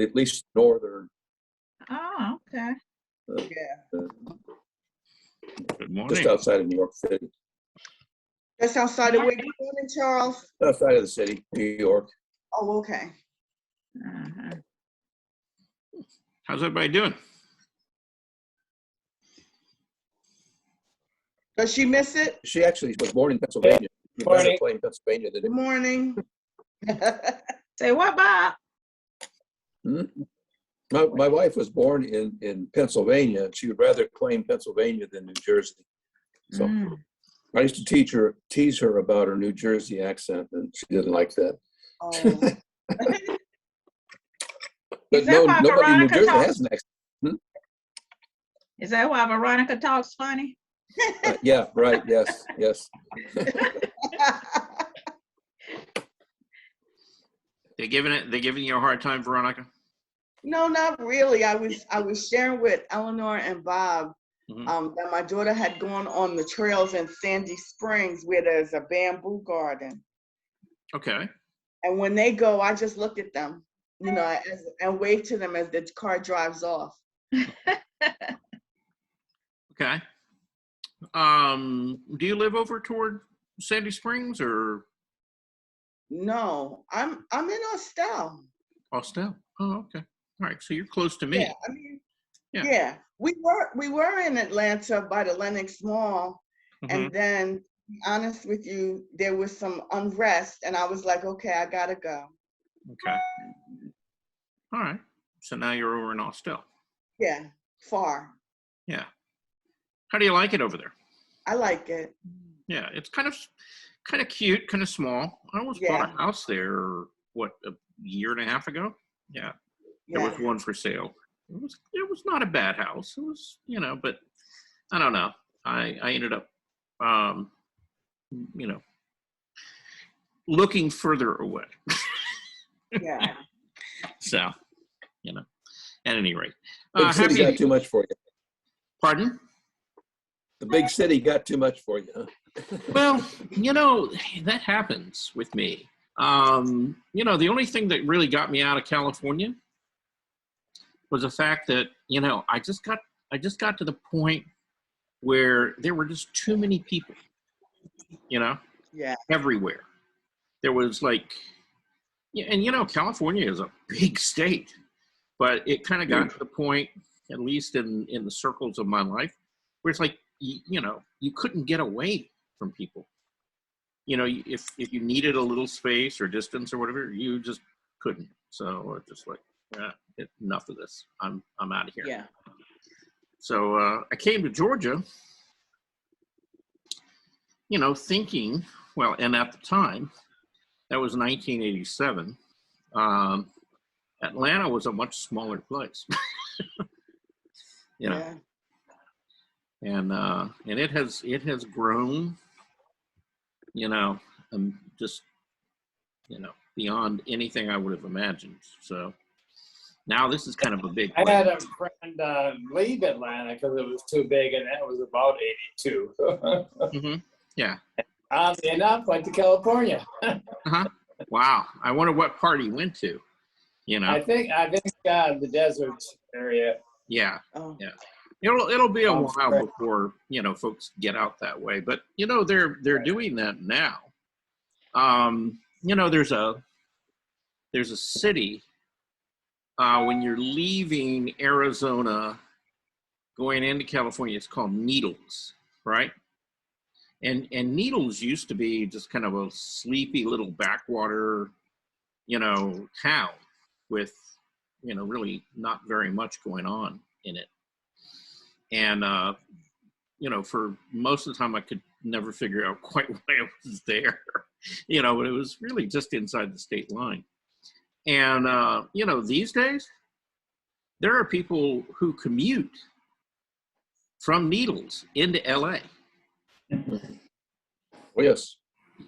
at least northern, Oh, okay. Yeah. Good morning. just outside of New York City, That's outside of where you living, Charles? outside of the city, New York. Oh, okay. Uh-huh. How's everybody doing? Does she miss it? She actually was born in Pennsylvania. She'd rather Morning. play in Pennsylvania than Good morning. Say what, Bob? My wife was born in Pennsylvania, and she would rather claim Pennsylvania than New Jersey. So I used to tease her about her New Jersey accent, and she didn't like that. Oh. But Is that no, why nobody in New Veronica Jersey talks- has an accent. Is that why Veronica talks funny? Yeah, right. Yes, yes. They giving you a hard time, Veronica? No, not really. I was sharing with Eleanor and Bob that my daughter had gone on the trails in Sandy Springs where there's a bamboo garden. Okay. And when they go, I just look at them, you know, and wave to them as the car drives off. Okay. Do you live over toward Sandy Springs or No, I'm in Austell. Austell? Oh, okay. All right. So you're close to me. Yeah, I mean, Yeah. yeah. We were in Atlanta by the Lenox Mall, and then, to be honest with you, there was some unrest, and I was like, okay, I gotta go. Okay. All right. So now you're over in Austell. Yeah, far. Yeah. How do you like it over there? I like it. Yeah, it's kind of cute, kind of small. I almost bought a house there, what, a year and a half ago? Yeah. There was one for sale. It was not a bad house. It was, you know, but I don't know. I ended up, you know, looking further away. Yeah. So, you know, at any rate. Big city got too much for you. Pardon? The big city got too much for you, huh? Well, you know, that happens with me. You know, the only thing that really got me out of California was the fact that, you know, I just got to the point where there were just too many people, you know, everywhere. There was like, and you know, California is a big state, but it kind of got to the point, at least in the circles of my life, where it's like, you know, you couldn't get away from people. You know, if you needed a little space or distance or whatever, you just couldn't. So just like, enough of this. I'm out of here. Yeah. So I came to Georgia, you know, thinking, well, and at the time, that was 1987. Atlanta was a much smaller place. You know. Yeah. And it has grown, you know, just, you know, beyond anything I would have imagined. So now this is kind of a big place. I had a friend leave Atlanta because it was too big, and that was about 82. Yeah. Oddly enough, went to California. Wow. I wonder what part he went to, you know. I think the desert area. Yeah. Oh. Yeah. It'll be a while before, you know, folks get out that way, but you know, they're doing that now. You know, there's a city when you're leaving Arizona going into California, it's called Needles, right? And Needles used to be just kind of a sleepy little backwater, you know, town with, you know, really not very much going on in it. And, you know, for most of the time, I could never figure out quite why I was there, you know, but it was really just inside the state line. And, you know, these days, there are people who commute from Needles into LA. Oh, yes.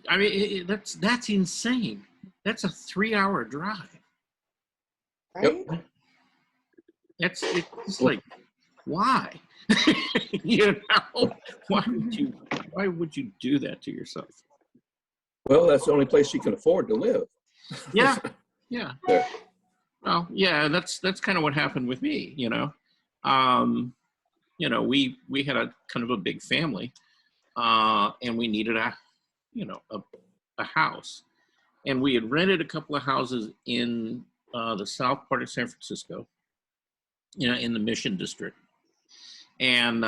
I mean, that's insane. That's a 3-hour drive. Right? Yep. It's like, why? You know, why would you do that to yourself? Well, that's the only place you can afford to live. Yeah, yeah. There. Well, yeah, that's kind of what happened with me, we had a kind of a big family, and we needed a house, and we had rented a couple of houses in the south part of San Francisco, in the Mission District, and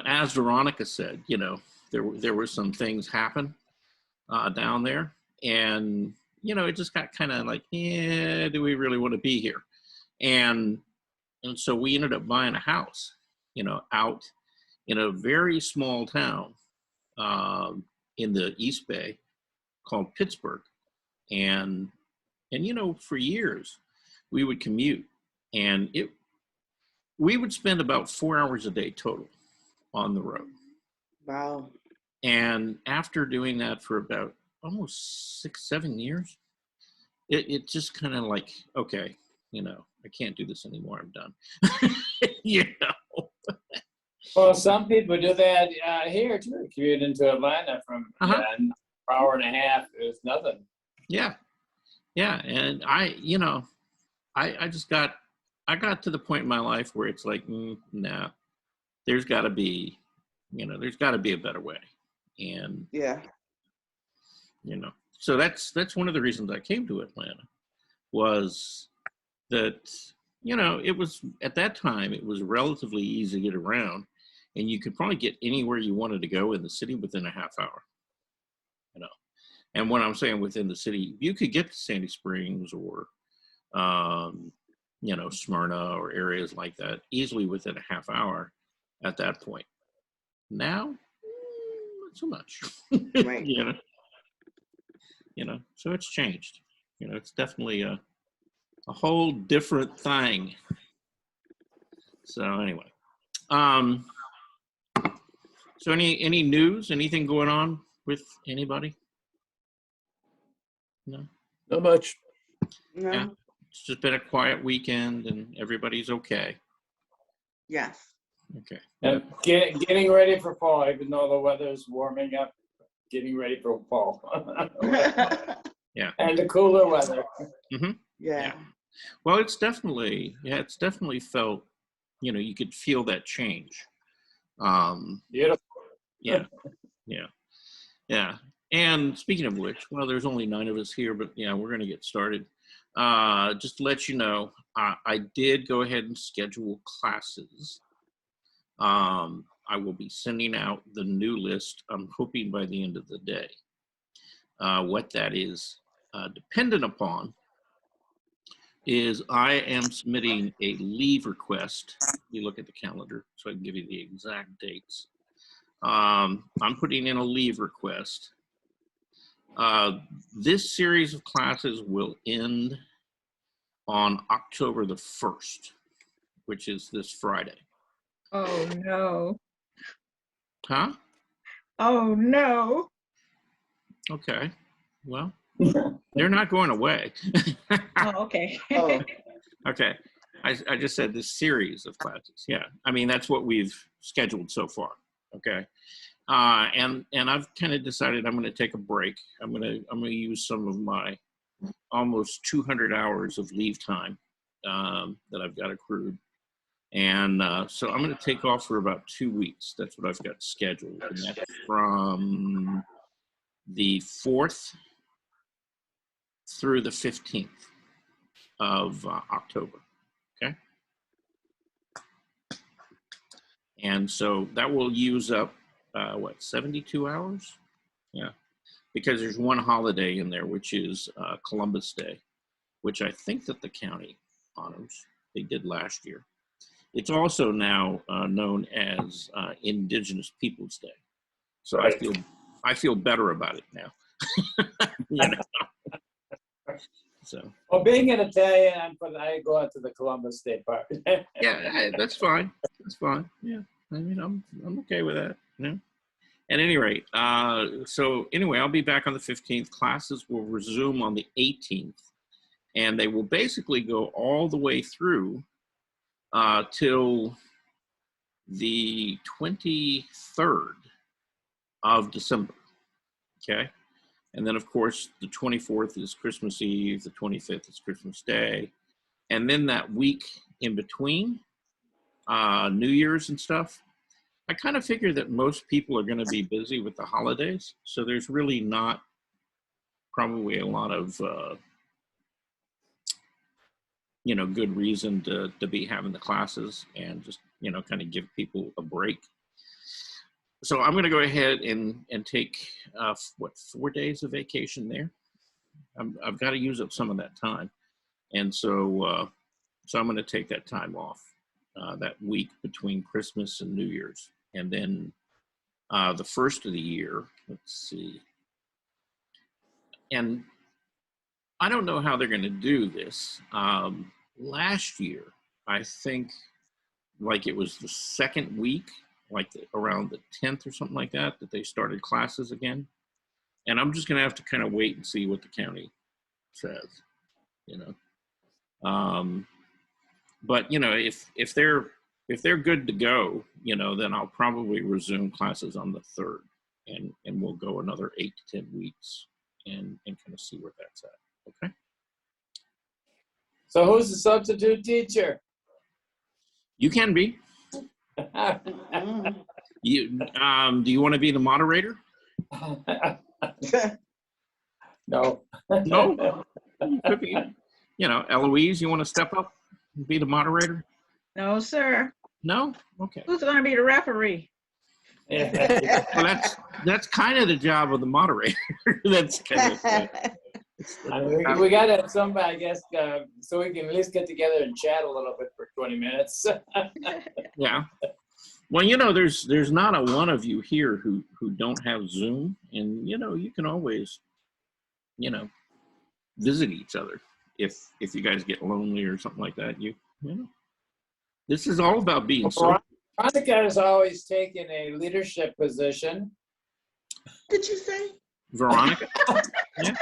as Veronica said, there were some things happen down there, and it just got kind of like, yeah, do we really want to be here? And so we ended up buying a house, out in a very small town in the East Bay called Pittsburgh. And for years we would commute, and we would spend about 4 hours a day total on the road. Wow. And after doing that for about almost 6-7 years, it just kind of like, okay, I can't do this anymore. I'm done. Well, some people do that here too. Commute into Atlanta from an hour and a half is nothing. Yeah. And I just got to the point in my life where it's like, nah, there's got to be a better way. And yeah, so that's one of the reasons I came to Atlanta, was that it was, at that time, it was relatively easy to get around, and you could probably get anywhere you wanted to go in the city within a half hour. And when I'm saying within the city, you could get to Sandy Springs or Smyrna or areas like that easily within a half hour at that point. Now, not so much. right. So it's changed. It's definitely a whole different thing. So anyway, so any news, anything going on with anybody? No, Not much. No. Yeah. It's just been a quiet weekend and everybody's okay. Yes. Okay. And getting ready for fall, even though the weather's warming up, getting ready for fall. Yeah. And the cooler weather. Mm-hmm. Yeah. Well, it's definitely felt, you could feel that change. Beautiful. Yeah. And speaking of which, well, there's only 9 of us here, but yeah, we're going to get started. Just to let you know, I did go ahead and schedule classes. I will be sending out the new list, I'm hoping by the end of the day. What that is dependent upon is I am submitting a leave request. You look at the calendar so I can give you the exact dates. I'm putting in a leave request. This series of classes will end on October the 1st, which is this Friday. Oh, no. Huh? Oh, no. Okay. Well, they're not going away. Oh, okay. Oh, Okay. I just said this series of classes. Yeah. I mean, that's what we've scheduled so far. Okay. And I've kind of decided I'm going to take a break. I'm going to use some of my almost 200 hours of leave time that I've got accrued. And so I'm going to take off for about 2 weeks. That's what I've got scheduled. And that's from the 4th through the 15th of October. Okay. And so that will use up, 72 hours? Yeah. Because there's one holiday in there, which is Columbus Day, which I think that the county honors. They did last year. It's also now known as Indigenous Peoples Day. So Right. I feel better about it now. So. Well, being an Italian, I go out to the Columbus Day Park. Yeah, that's fine. That's fine. Yeah, I mean, I'm okay with that. At any rate, so anyway, I'll be back on the 15th. Classes will resume on the 18th, and they will basically go all the way through till the 23rd of December. Okay, And then, of course, the 24th is Christmas Eve, the 25th is Christmas Day. And then that week in between, New Year's and stuff, I kind of figure that most people are going to be busy with the holidays. So there's really not probably a lot of, good reason to be having the classes and just, kind of give people a break. So I'm going to go ahead and take, 4 days of vacation there. I've got to use up some of that time. And so I'm going to take that time off that week between Christmas and New Year's. And then the first of the year, let's see. And I don't know how they're going to do this. Last year, I think like it was the second week, like around the 10th or something like that, that they started classes again. And I'm just going to have to kind of wait and see what the county says, But, if they're good to go, then I'll probably resume classes on the 3rd and we'll go another 8 to 10 weeks and kind of see where that's at. Okay. So who's the substitute teacher? You can be. You do you want to be the moderator? No. No. You could be. Eloise, you want to step up and be the moderator? No, sir. No? Okay. Who's going to be the referee? Well, that's kind of the job of the moderator. That's kind of. We got to have somebody, I guess, so we can at least get together and chat a little bit for 20 minutes. Yeah. Well, there's not a one of you here who don't have Zoom, and you can always, visit each other if you guys get lonely or something like that. This is all about being social. Veronica has always taken a leadership position. Did you say? Veronica? Yeah.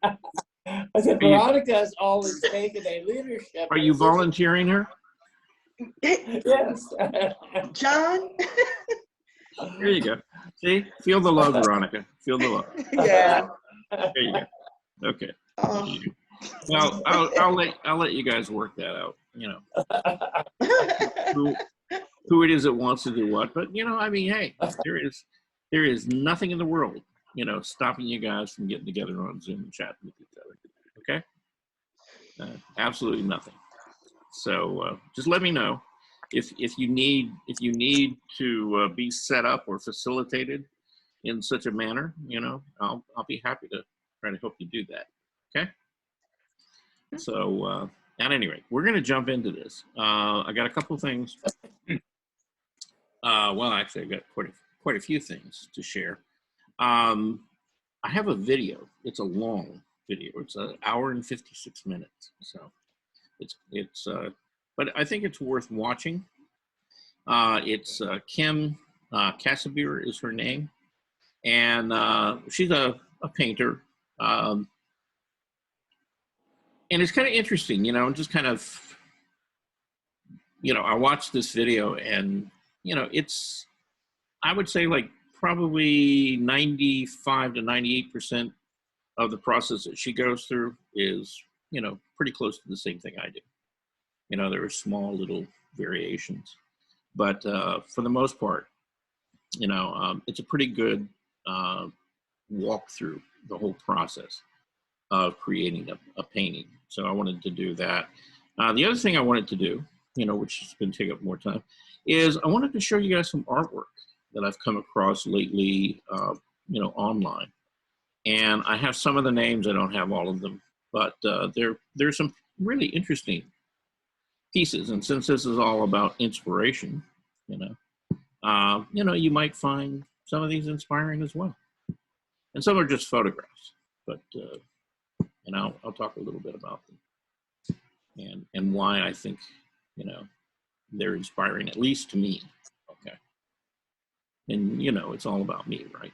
I said Veronica has always taken a leadership. Are you volunteering her? Yes. John? There you go. See, feel the love, Veronica. Feel the love. Yeah. There you go. Okay. Well, I'll let you guys work that out. Who it is that wants to do what, but hey, there is nothing in the world, stopping you guys from getting together on Zoom and chatting with each other. Okay. Absolutely nothing. So just let me know if you need to be set up or facilitated in such a manner. I'll be happy to try to help you do that. Okay. So at any rate, we're going to jump into this. I got a couple of things. Well, actually, I got quite a few things to share. I have a video. It's a long video. It's an hour and 56 minutes. So it's but I think it's worth watching. It's Kim Casimir is her name, and she's a painter. And it's kind of interesting, just kind of, I watched this video and, it's, I would say like probably 95 to 98% of the process that she goes through is, pretty close to the same thing I do. There are small little variations, but for the most part, it's a pretty good walk through the whole process of creating a painting. So I wanted to do that. The other thing I wanted to do, which is going to take up more time, is I wanted to show you guys some artwork that I've come across lately, online. And I have some of the names, I don't have all of them, but there's some really interesting pieces. And since this is all about inspiration, you might find some of these inspiring as well. And some are just photographs, but and I'll talk a little bit about them and why I think they're inspiring, at least to me. Okay. And it's all about me, right?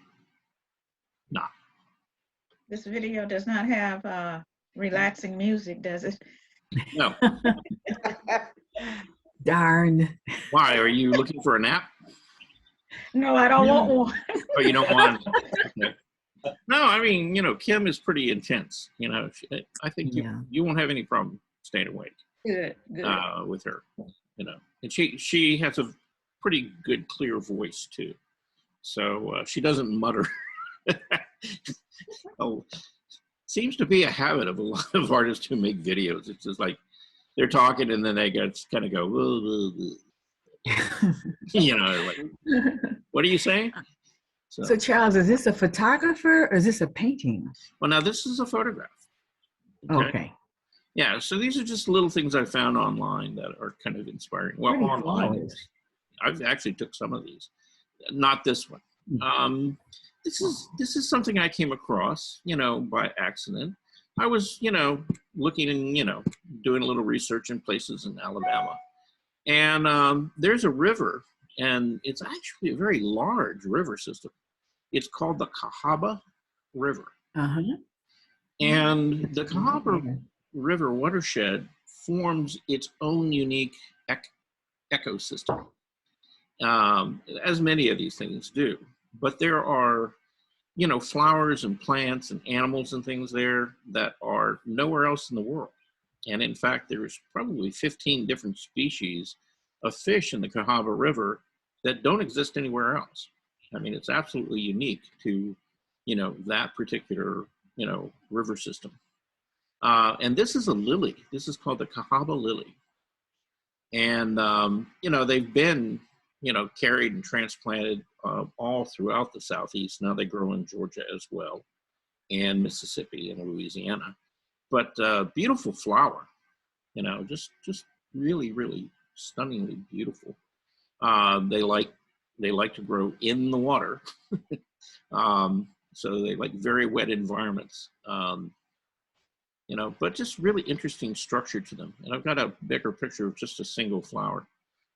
Nah. This video does not have relaxing music, does it? No. Darn. Why? Are you looking for a nap? No, I don't want one. Oh, you don't want it? Okay. No, I mean, you know, Kim is pretty intense. You know, I think Yeah. you won't have any problem staying awake Good, good. with her. You know, and she has a pretty good, clear voice too. So she doesn't mutter. Oh, seems to be a habit of a lot of artists who make videos. It's just like they're talking and then they kind of go, "Woo, woo, woo." You know, like, what are you saying? So Charles, is this a photographer or is this a painting? Well, now this is a photograph. Okay. Yeah, so these are just little things I found online that are kind of inspiring. Well, Pretty online, flowers. I've actually took some of these, not this one. This is something I came across, you know, by accident. I was, you know, looking and, you know, doing a little research in places in Alabama, and there's a river, and it's actually a very large river system. It's called the Cahaba River, Uh-huh. and the Cahaba River watershed forms its own unique ecosystem, as many of these things do. But there are, you know, flowers and plants and animals and things there that are nowhere else in the world. And in fact, there's probably 15 different species of fish in the Cahaba River that don't exist anywhere else. I mean, it's absolutely unique to, you know, that particular, you know, river system. And this is a lily. This is called the Cahaba lily. And, you know, they've been, you know, carried and transplanted all throughout the Southeast. Now they grow in Georgia as well, and Mississippi and Louisiana. But beautiful flower, you know, just really, really stunningly beautiful. They like to grow in the water. So they like very wet environments. You know, but just really interesting structure to them. And I've got a bigger picture of just a single flower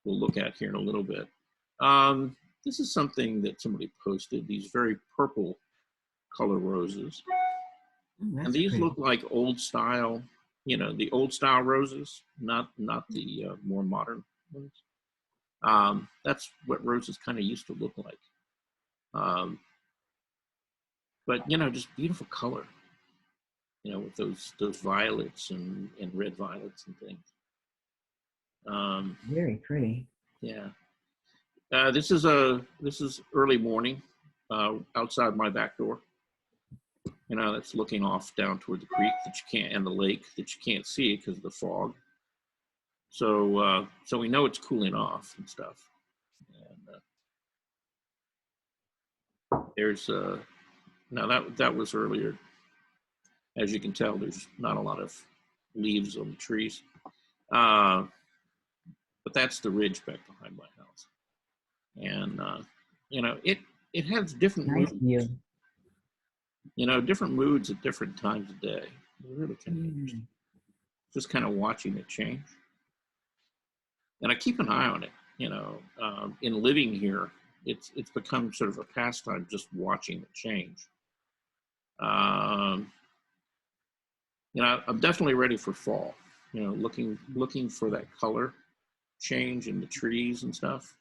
we'll look at here in a little bit. This is something that somebody posted, these very purple color roses. And these look like old style, you know, the old style roses, not the more modern ones. That's what roses kind of used to look like. But, you know, just beautiful color. You know, with those violets and red violets and things. Very pretty. Yeah. This is early morning outside my back door. You know, that's looking off down toward the creek that you can't, and the lake that you can't see because of the fog. So so we know it's cooling off and stuff. And there's now that was earlier. As you can tell, there's not a lot of leaves on the trees. But that's the ridge back behind my house. And, you know, it has different Nice moods, view. you know, different moods at different times of day. It's really kind of interesting. Just kind of watching it change. And I keep an eye on it, you know, in living here, it's become sort of a pastime just watching it change. You know, I'm definitely ready for fall, you know, looking for that color change in the trees and stuff.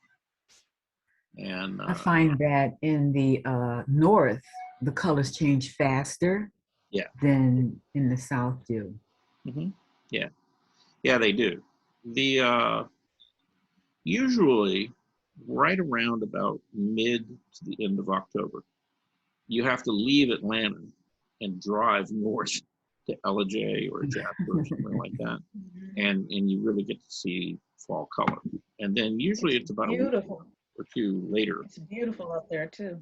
And I find that in the north, the colors change faster than in the south do. Yeah, they do. The usually right around about mid to the end of October, you have to leave Atlanta and drive north to Ellijay or Jasper or something like that, and you really get to see fall color. And then usually it's about beautiful. a week or two later. It's beautiful up there too.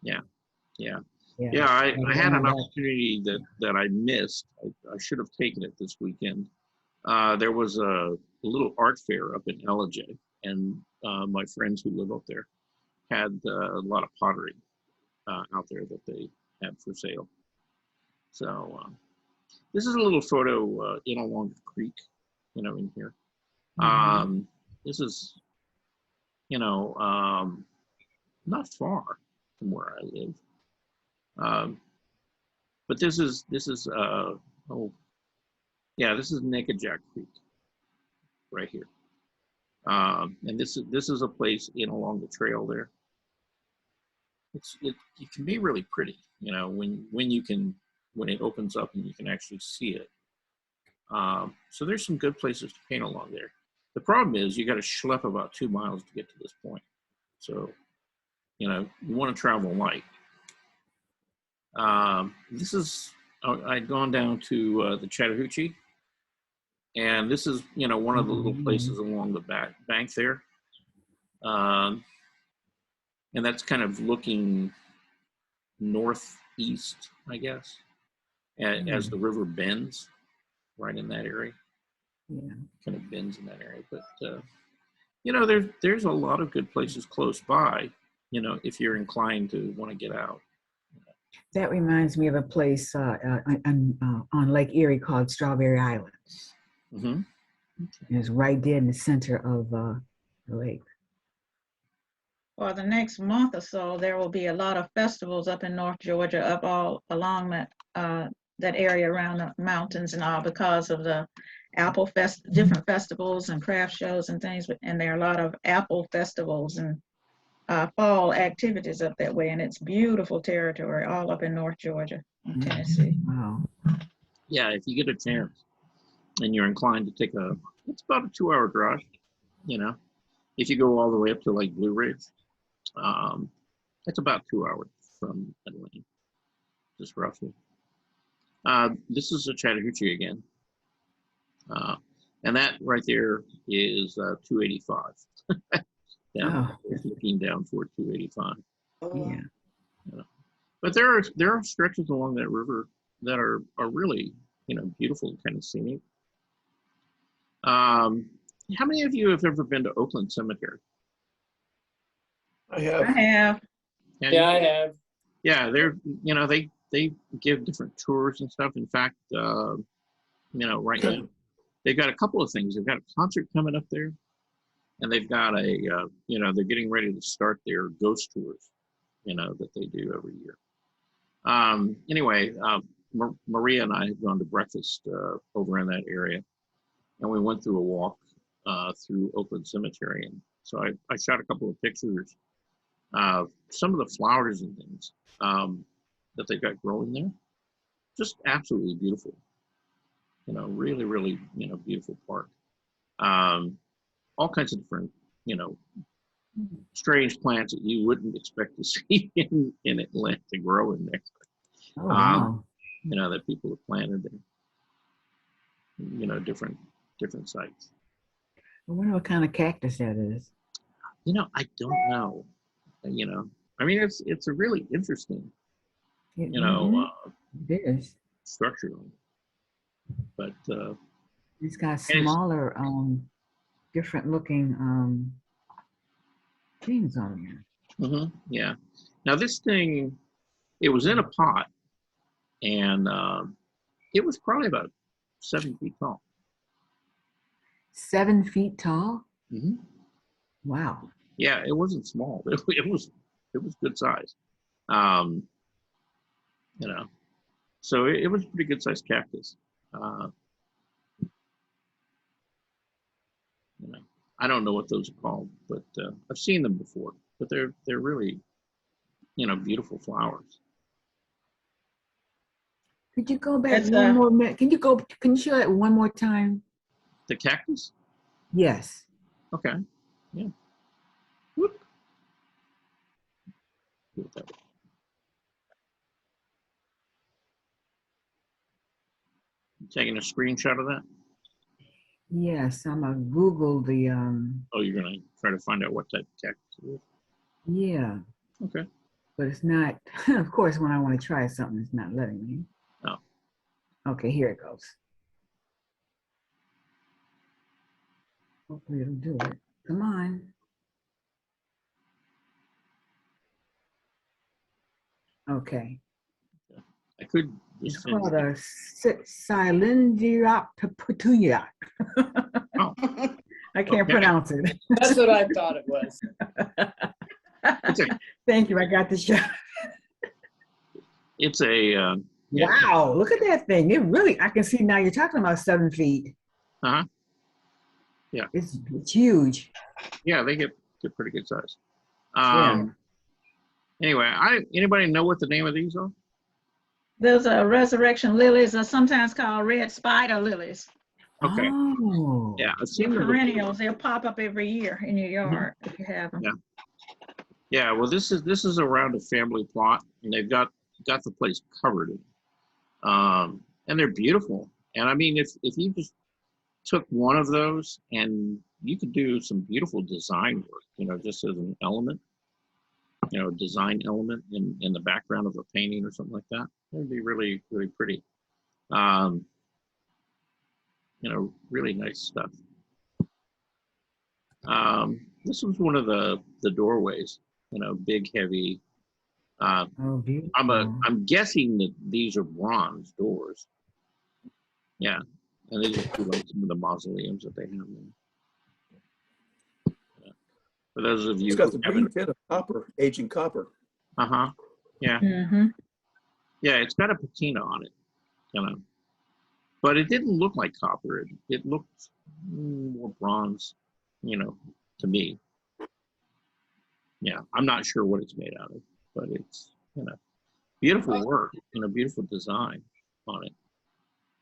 Yeah. I had an opportunity that I missed. I should have taken it this weekend. There was a little art fair up in Ellijay, and my friends who live up there had a lot of pottery out there that they had for sale. So this is a little photo in along the creek, you know, in here. This is, you know, not far from where I live. But this is this is Nickajack Creek right here. And this is a place in along the trail there. it can be really pretty, you know, when it opens up and you can actually see it. So there's some good places to paint along there. The problem is you got to schlep about 2 miles to get to this point. So, you know, you want to travel light. This is, I'd gone down to the Chattahoochee, and this is, you know, one of the little places along the bank there. And that's kind of looking northeast, I guess, as the river bends right in that area. Yeah. Kind of bends in that area. But, you know, there's a lot of good places close by, you know, if you're inclined to want to get out. That reminds me of a place on Lake Erie called Strawberry Island. Mm-hmm. It's right there in the center of the lake. For the next month or so, there will be a lot of festivals up in North Georgia, up all along that area around the mountains and all, because of the apple different festivals and craft shows and things. And there are a lot of apple festivals and fall activities up that way, and it's beautiful territory all up in North Georgia and Tennessee. Wow. Yeah, if you get a chance and you're inclined to take it's about a 2-hour drive, you know. If you go all the way up to like Blue Ridge, it's about 2 hours from Atlanta, just roughly. This is the Chattahoochee again. And that right there is 285. Down, 15 down toward 285. Yeah. But there are stretches along that river that are really, you know, beautiful and kind of scenic. How many of you have ever been to Oakland Cemetery? I I have. have. Yeah, I have. Yeah, they're, you know, they give different tours and stuff. In fact, you know, right now they've got a couple of things. They've got a concert coming up there, and they've got you know, they're getting ready to start their ghost tours, you know, that they do every year. Anyway, Maria and I have gone to breakfast over in that area, and we went through a walk through Oakland Cemetery, and so I shot a couple of pictures of some of the flowers and things that they've got growing there. Just absolutely beautiful. You know, really, really, you know, beautiful park. All kinds of different, you know, strange plants that you wouldn't expect to see in Atlanta grow in there. Oh, wow. You know, that people have planted there. You know, different sites. I wonder what kind of cactus that is. You know, I don't know. You know, I mean, it's a really interesting, you know, it is. structure. But it's got smaller, different looking things on there. Mm-hmm, yeah. Now this thing, it was in a pot, and it was probably about 7 feet tall. 7 feet tall? Mm-hmm. Wow. Yeah, it wasn't small. It was good size. You know, so it was a pretty good sized cactus. You know, I don't know what those are called, but I've seen them before. But they're really, you know, beautiful flowers. Could you go back one more minute? Can you show that one more time? The cactus? Yes. Okay. Yeah. Whoop. Taking a screenshot of that? Yes, I'm gonna Google the Oh, you're gonna try to find out what type of cactus it is? Yeah. Okay. But it's not, of course, when I want to try something, it's not letting me. Oh. Okay, here it goes. Hopefully it'll do it. Come on. Okay. I could It's just called a Cylindria petunia. Oh. I can't pronounce it. That's what I thought it was. Thank you. I got the shot. It's a wow, look at that thing. It really, I can see now you're talking about 7 feet. Uh-huh. Yeah. It's huge. Yeah, they get pretty good size. Yeah. Anyway, anybody know what the name of these are? Those are resurrection lilies, are sometimes called red spider lilies. Okay. Oh. Yeah, I've They're seen them. perennials. They'll pop up every year in your yard if you have them. Yeah. Yeah, well, this is around a family plot, and they've got the place covered. And they're beautiful. And I mean, if you just took one of those, and you could do some beautiful design work, you know, just as an element, you know, design element in the background of a painting or something like that. It would be really, really pretty. You know, really nice stuff. This was one of the doorways, you know, big, heavy. Oh, beautiful. I'm guessing that these are bronze doors. Yeah, and they just do like some of the mausoleums that they have there. Yeah. For those of you It's got who the haven't, green tint of copper, aging copper. yeah, Mm-hmm. yeah, it's got a patina on it, you know, but it didn't look like copper. It looked more bronze, you know, to me. Yeah, I'm not sure what it's made out of, but it's, you know, beautiful work, you know, beautiful design on it.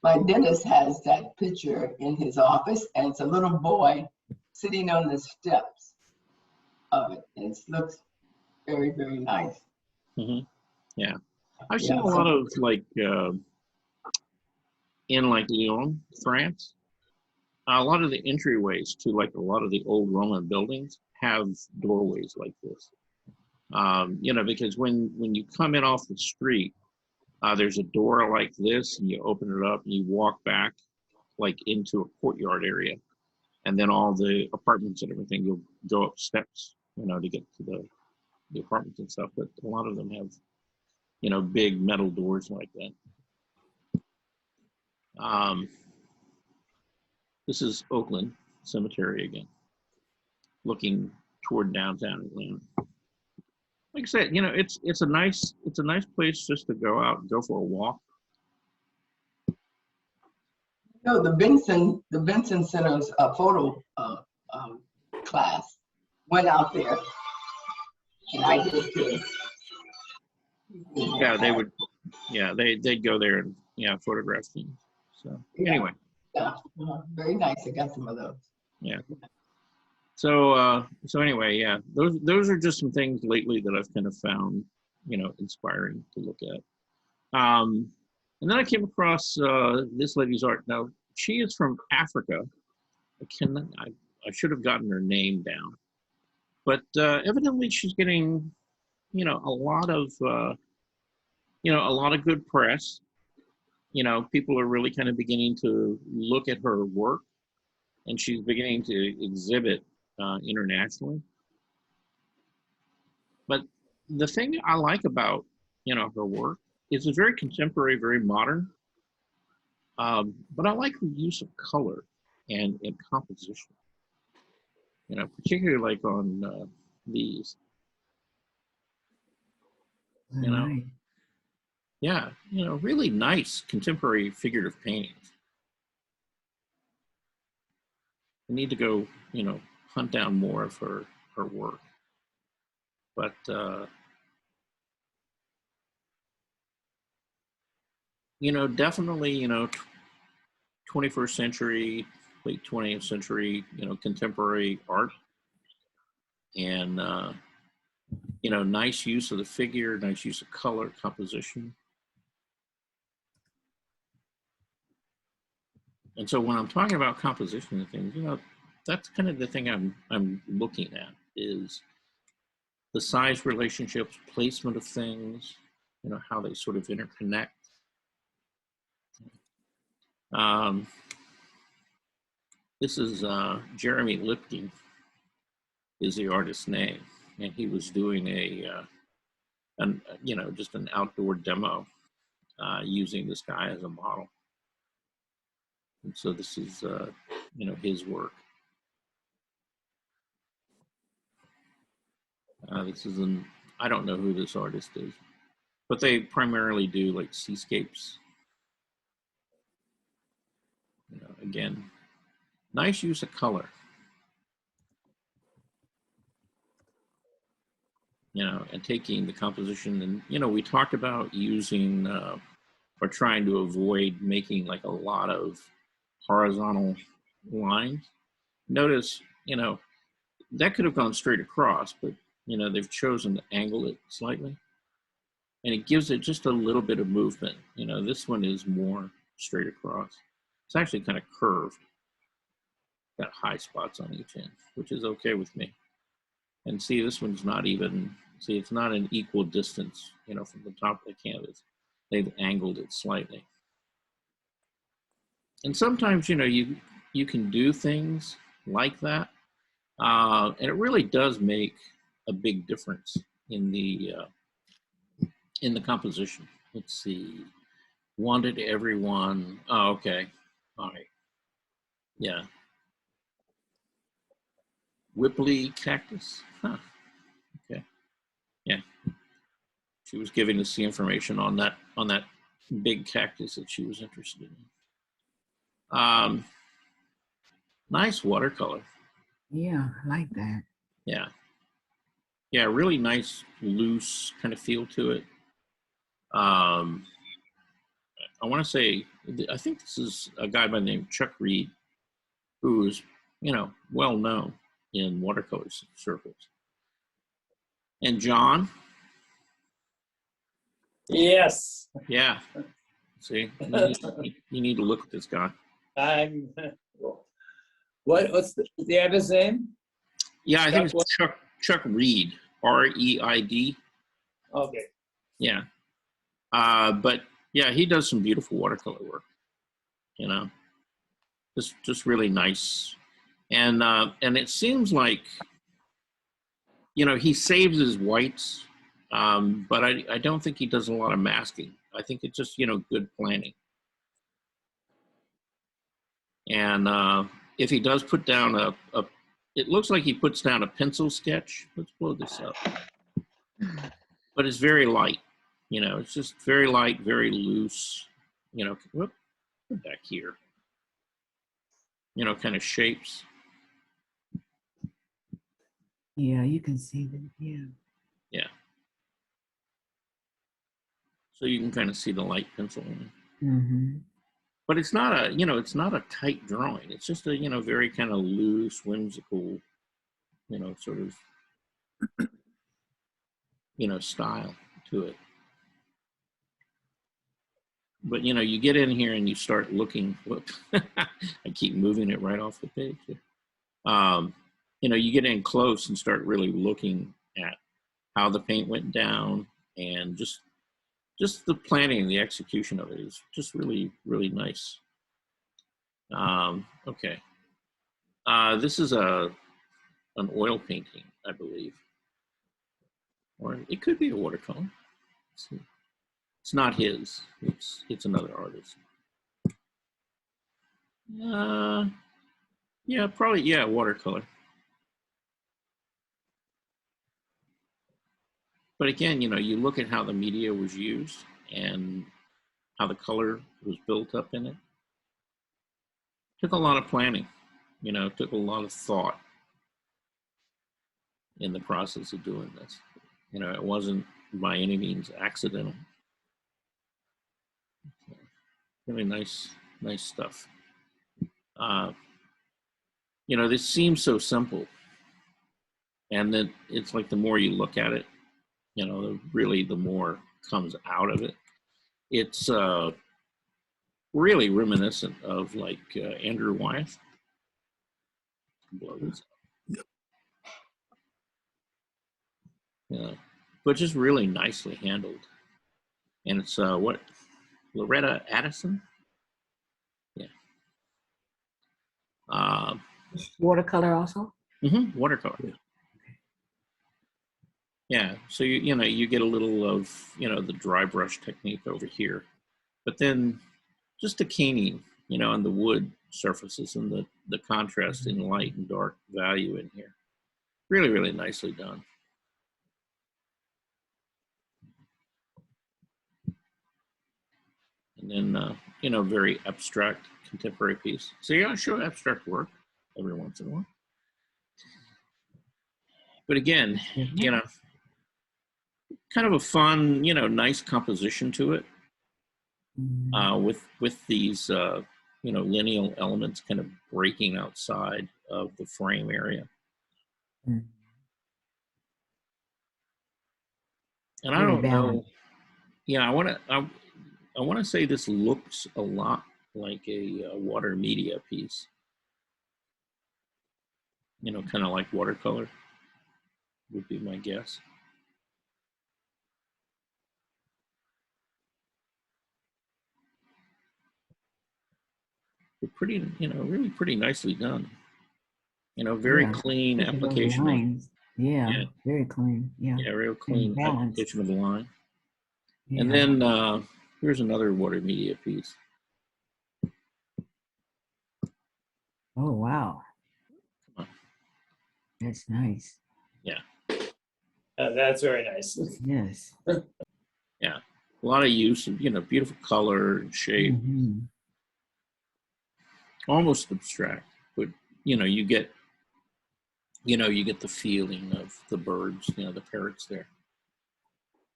My dentist has that picture in his office, and it's a little boy sitting on the steps of it. It looks very, very nice. Mm-hmm. Yeah, I've seen a lot of like in like Lyon, France. A lot of the entryways to like a lot of the old Roman buildings have doorways like this. You know, because when you come in off the street, there's a door like this, and you open it up and you walk back like into a courtyard area, and then all the apartments and everything, you'll go up steps, you know, to get to the apartments and stuff. But a lot of them have, you know, big metal doors like that. This is Oakland Cemetery again, looking toward downtown Atlanta. Like I said, you know, it's a nice place just to go out and go for a walk. No, the Benson Center's photo class went out there, and I did too. Yeah, they would. Yeah, they'd go there and photograph things. So anyway. Yeah, very nice. I got some of those. Yeah. So anyway, yeah, those are just some things lately that I've kind of found, you know, inspiring to look at. And then I came across this lady's art. Now she is from Africa. I should have gotten her name down, but evidently she's getting, you know, a lot of good press. You know, people are really kind of beginning to look at her work, and she's beginning to exhibit internationally. But the thing I like about, you know, her work is it's very contemporary, very modern. But I like her use of color and composition. You know, particularly like on these. You know, Right. yeah, you know, really nice contemporary figurative paintings. I need to go, you know, hunt down more of her work. But you know, definitely, you know, 21st century, late 20th century, you know, contemporary art, and you know, nice use of the figure, nice use of color, composition. And so when I'm talking about composition and things, you know, that's kind of the thing I'm looking at, is the size relationships, placement of things, you know, how they sort of interconnect. This is Jeremy Lipke is the artist's name, and he was doing you know, just an outdoor demo using this guy as a model. And so this is you know, his work. This is I don't know who this artist is, but they primarily do like seascapes. You know, again, nice use of color. you know, and taking the composition. And, you know, we talked about using or trying to avoid making like a lot of horizontal lines. Notice, you know, that could have gone straight across, but, you know, they've chosen to angle it slightly. And it gives it just a little bit of movement. You know, this one is more straight across. It's actually kind of curved. Got high spots on each end, which is okay with me. And see, this one's not even, see, it's not an equal distance, you know, from the top of the canvas. They've angled it slightly. And sometimes, you know, you can do things like that. And it really does make a big difference in the composition. Let's see. Wanted everyone. Oh, okay. All right. Yeah. Whippley cactus. Huh. Okay. Yeah. She was giving us the information on that big cactus that she was interested in. Nice watercolor. Yeah, I like that. Yeah. Yeah, really nice, loose kind of feel to it. I want to say, I think this is a guy by the name of Chuck Reed, who is, you know, well known in watercolor circles. And John? Yes. Yeah. See, you need to look at this guy. I'm. What's the artist's name? Yeah, I think it's Chuck Reed, R-E-I-D. Okay. Yeah. But yeah, he does some beautiful watercolor work, you know, just really nice. And it seems like, you know, he saves his whites, but I don't think he does a lot of masking. I think it's just, you know, good planning. And if he does put down it looks like he puts down a pencil sketch. Let's blow this up. But it's very light, you know, it's just very light, very loose, you know, whoop, back here, you know, kind of shapes. Yeah, you can see that. Yeah. Yeah. So you can kind of see the light pencil in it. Mm-hmm. But it's not a, you know, it's not a tight drawing. It's just a, you know, very kind of loose, whimsical, you know, sort of, you know, style to it. But, you know, you get in here and you start looking, whoop, I keep moving it right off the page. You know, you get in close and start really looking at how the paint went down, and just the planning and the execution of it is just really, really nice. Okay. This is an oil painting, I believe. Or it could be a watercolor. Let's see. It's not his. It's another artist. Yeah, probably, yeah, watercolor. But again, you know, you look at how the media was used and how the color was built up in it. Took a lot of planning, you know, took a lot of thought in the process of doing this. You know, it wasn't by any means accidental. Really nice stuff. You know, this seems so simple. And then it's like the more you look at it, you know, really the more comes out of it. It's really reminiscent of like Andrew Wyeth. Blow this up. Yeah, but just really nicely handled. And it's what, Loretta Addison? Yeah. Watercolor also? Mm-hmm, watercolor. Yeah, so you know, you get a little of, you know, the dry brush technique over here, but then just the caning, you know, and the wood surfaces and the contrast in light and dark value in here. Really, really nicely done. And then, you know, very abstract contemporary piece. So yeah, I show abstract work every once in a while. But again, you know, kind of a fun, you know, nice composition to it, with these, you know, lineal elements kind of breaking outside of the frame area. Mm. And I Very don't know. balanced. Yeah, I want to say this looks a lot like a water media piece. You know, kind of like watercolor would be my guess. But pretty, you know, really pretty nicely done. You know, very Yeah. clean Look at those application. lines. Yeah, Yeah. very clean. Yeah. Yeah, real And clean balanced. application of the line. Yeah. And then here's another water media piece. Oh, wow. Come on. That's nice. Yeah. That's very nice. Yes. Yeah. A lot of use of, you know, beautiful color and shape. Mm-hmm. Almost abstract, but you know, you get the feeling of the birds, you know, the parrots there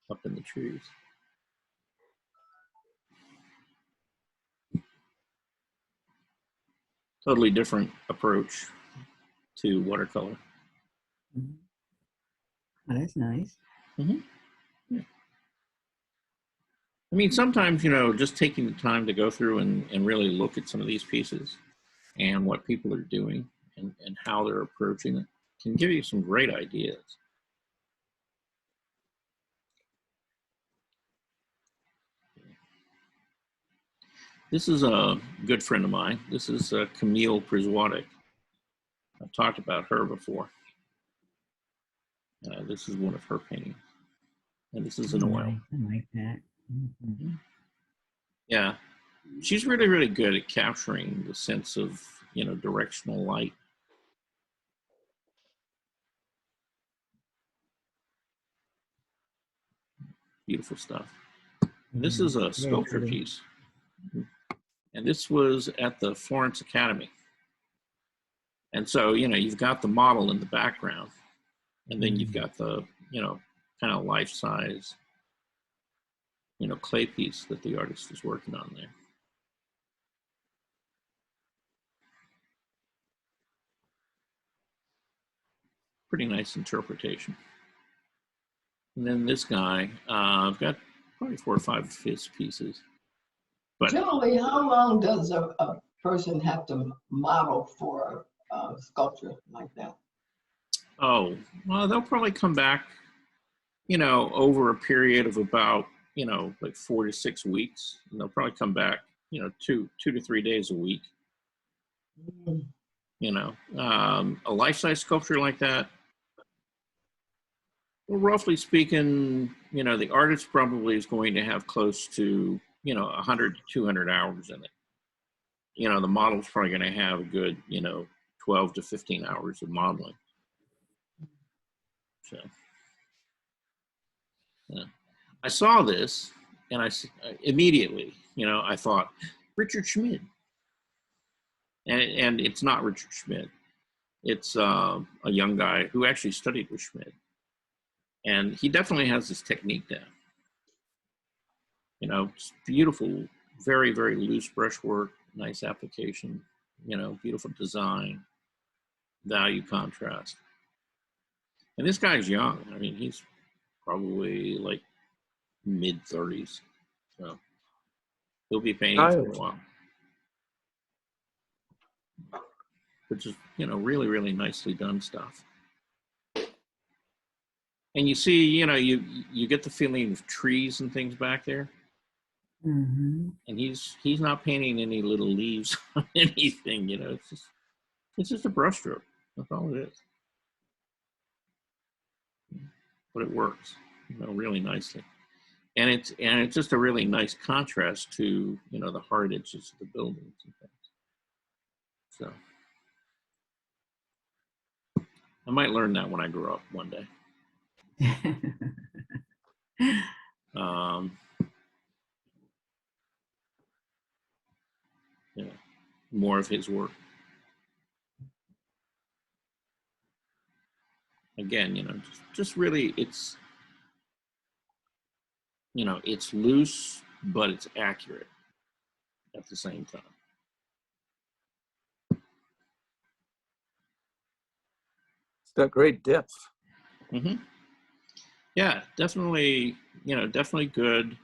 up in the trees. Totally different approach to watercolor. Mm-hmm. Oh, that's nice. Mm-hmm. Yeah. I mean, sometimes, you know, just taking the time to go through and really look at some of these pieces and what people are doing and how they're approaching it can give you some great ideas. This is a good friend of mine. This is Camille Priswatic. I've talked about her before. This is one of her paintings. And this is an oil. I like that. Mm-hmm. Yeah. She's really, really good at capturing the sense of, you know, directional light. Beautiful stuff. And this is a sculpture piece. And this was at the Florence Academy. And so, you know, you've got the model in the background, and then you've got the, you know, kind of life-size, you know, clay piece that the artist is working on there. Pretty nice interpretation. And then this guy, I've got probably 4 or 5 of his pieces. But generally, how long does a person have to model for a sculpture like that? Oh, well, they'll probably come back, you know, over a period of about, you know, like 4 to 6 weeks. And they'll probably come back, you know, 2 to 3 days a week. Mm. You know, a life-size sculpture like that, well, roughly speaking, you know, the artist probably is going to have close to, you know, 100 to 200 hours in it. You know, the model's probably going to have a good, you know, 12 to 15 hours of modeling. So, yeah. I saw this and I immediately, you know, I thought, Richard Schmid. And it's not Richard Schmid. It's a young guy who actually studied with Schmid. And he definitely has this technique down. You know, it's beautiful, very, very loose brushwork, nice application, you know, beautiful design, value contrast. And this guy's young. I mean, he's probably like mid-30s. So he'll be painting for a while. Which is, you know, really, really nicely done stuff. And you see, you know, you get the feeling of trees and things back there. Mm-hmm. And he's not painting any little leaves on anything, you know. It's just a brush stroke. That's all it is. But it works, you know, really nicely. And it's just a really nice contrast to, you know, the hard edges of the buildings and things. So I might learn that when I grow up one day. You know, more of his work. Again, you know, just really, it's you know, it's loose, but it's accurate at the same time. It's got great depth. Mm-hmm. Yeah, definitely, you know, definitely good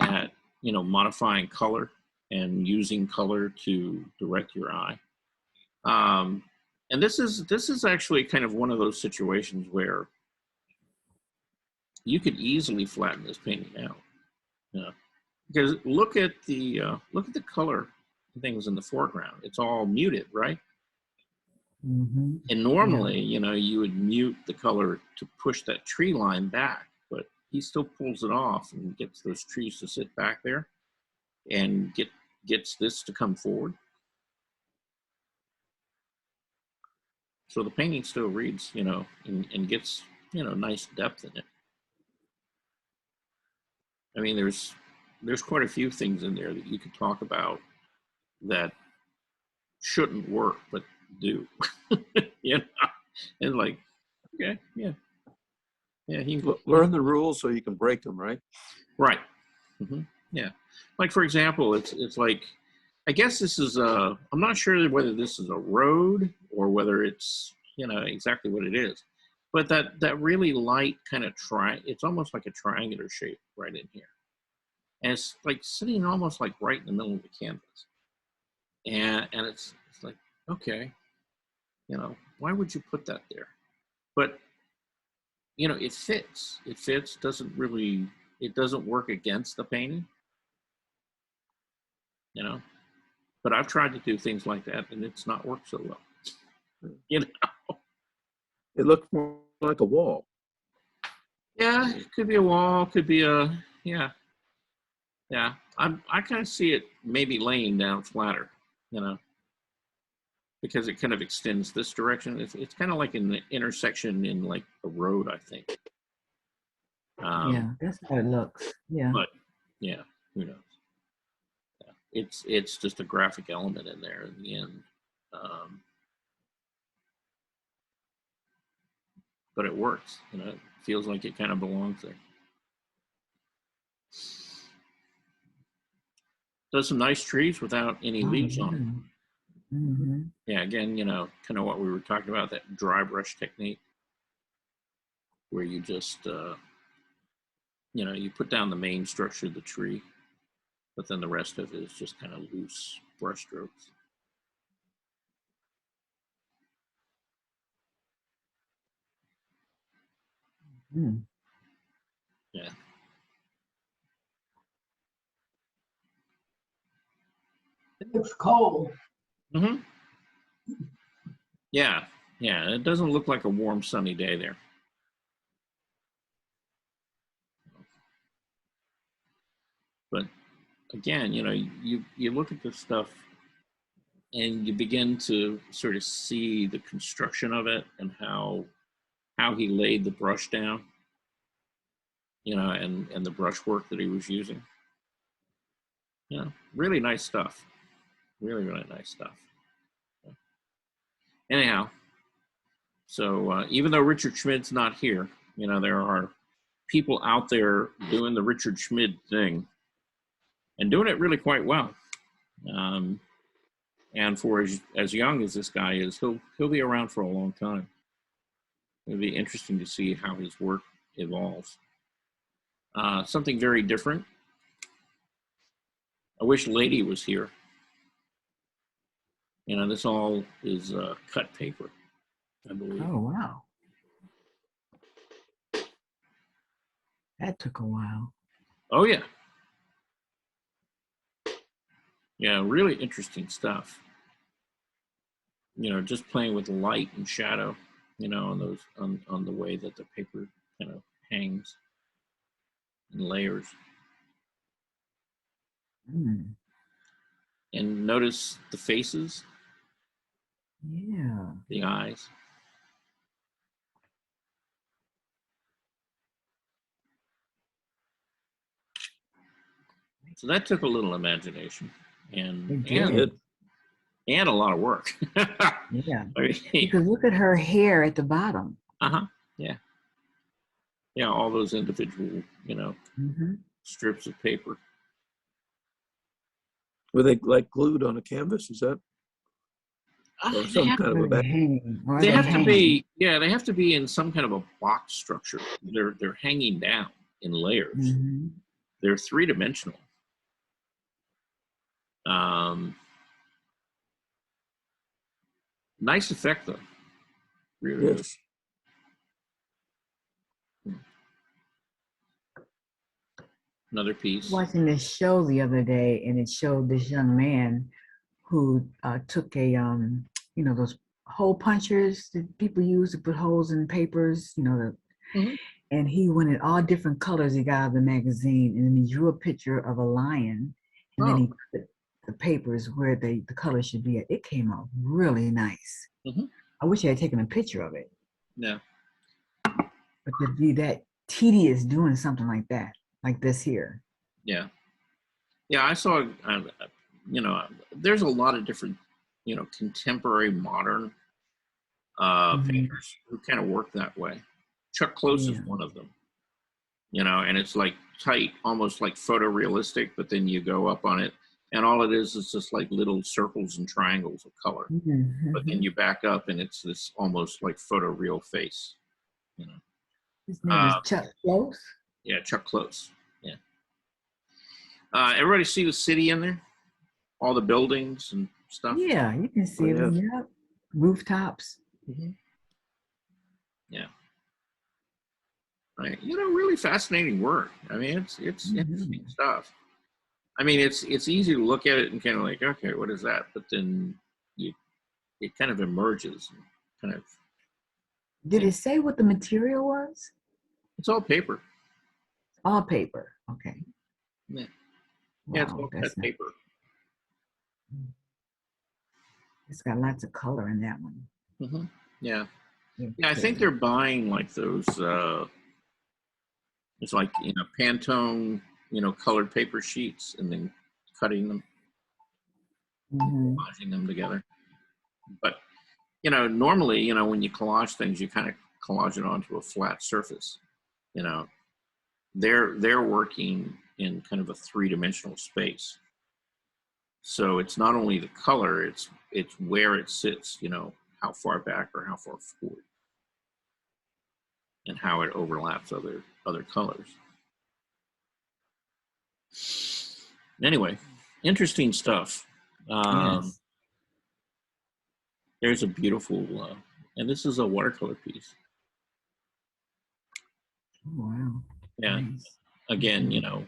at, you know, modifying color and using color to direct your eye. And this is actually kind of one of those situations where you could easily flatten this painting out. You know, because look at the color things in the foreground. It's all muted, right? Mm-hmm. And normally, you know, you would mute the color to push that tree line back, but he still pulls it off and gets those trees to sit back there and gets this to come forward. So the painting still reads, you know, and gets, you know, nice depth in it. I mean, there's quite a few things in there that you could talk about that shouldn't work, but do. You know, and like, okay, yeah, he Learn the rules so you can break them, right? right, mm-hmm. Yeah. Like for example, it's like, I guess this is a, I'm not sure whether this is a road or whether it's, you know, exactly what it is, but that really light kind of it's almost like a triangular shape right in here. And it's like sitting almost like right in the middle of the canvas. And it's like, okay, you know, why would you put that there? But, you know, it fits. It fits, it doesn't work against the painting, you know. But I've tried to do things like that and it's not worked so well. You know. It looks more like a wall. Yeah, it could be a wall, could be a, yeah. Yeah, I kind of see it maybe laying down flatter, you know, because it kind of extends this direction. It's kind of like in the intersection in like a road, I think. Yeah, that's how it looks. Yeah. But yeah, who knows? Yeah. It's just a graphic element in there in the end. But it works, you know, it feels like it kind of belongs there. Does some nice trees without any leaves on them. Mm-hmm. Yeah, again, you know, kind of what we were talking about, that dry brush technique, where you just, you know, you put down the main structure of the tree, but then the rest of it is just kind of loose brush strokes. Mm. Yeah. It looks cold. Mm-hmm. Yeah, yeah, it doesn't look like a warm, sunny day there. But again, you know, you look at this stuff and you begin to sort of see the construction of it and how he laid the brush down, you know, and the brush work that he was using. You know, really nice stuff. Really, really nice stuff. Anyhow, so even though Richard Schmid's not here, you know, there are people out there doing the Richard Schmid thing and doing it really quite well. And for as young as this guy is, he'll be around for a long time. It'll be interesting to see how his work evolves. Something very different. I wish Lady was here. You know, this all is cut paper, I believe. Oh, wow. That took a while. Oh, yeah. Yeah, really interesting stuff. You know, just playing with light and shadow, you know, on those on the way that the paper kind of hangs in layers. Mm. And notice the faces, Yeah. the eyes. So that took a little imagination and a lot of work. Yeah. I mean, Because look at her hair at the bottom. uh-huh. Yeah. Yeah, all those individual, you know, Mm-hmm. strips of paper. Were they like glued on a canvas? Is that or They some have, kind of a Where they back? hang, or they they have to hang. be, yeah, they have to be in some kind of a box structure. They're hanging down in layers. Mhm. They're three-dimensional. Nice effect though. Really. Yes. Another piece. Watching this show the other day, and it showed this young man who took a those hole punchers that people use to put holes in papers, Mhm. and he went in all different colors he got out of the magazine, and then he drew a picture of a lion, and then Oh. he put the papers where the color should be at. It came out really nice. Mhm. I wish I had taken a picture of it, Yeah. but to be that tedious doing something like that, like this here. Yeah. Yeah, I saw, there's a lot of different, contemporary modern Mhm. painters who kind of work that way. Chuck Close is Yeah. one of them, and it's like tight, almost like photorealistic, but then you go up on it and all it is just like little circles and triangles of color. Mhm. But then you back up and it's this almost like photoreal face, His name is Uh, Chuck Close. Yeah, Chuck Close. Yeah. Everybody see the city in there? All the buildings and stuff? Yeah, you can see Oh, them. Yep. Rooftops. Mhm. Yeah. Right. Really fascinating work. I mean, it's interesting stuff. I mean, it's easy to look at it and kind of like, okay, what is that? But then it kind of emerges and kind of, Did it say what the material was? it's all paper. All paper. Okay. Yeah. Yeah, it's Wow, all cut that's nice. paper. It's got lots of color in that one. Hmm. Yeah. Yeah, Yeah, I think they're buying like those, it's like, Pantone, colored paper sheets and then cutting them, Mhm. collaging them together. But, normally, when you collage things, you kind of collage it onto a flat surface. They're working in kind of a three-dimensional space. So it's not only the color, it's where it sits, how far back or how far forward, and how it overlaps other colors. Anyway, interesting stuff. Yes. There's a beautiful, and this is a watercolor piece. Oh, wow. Yeah. Nice. Again,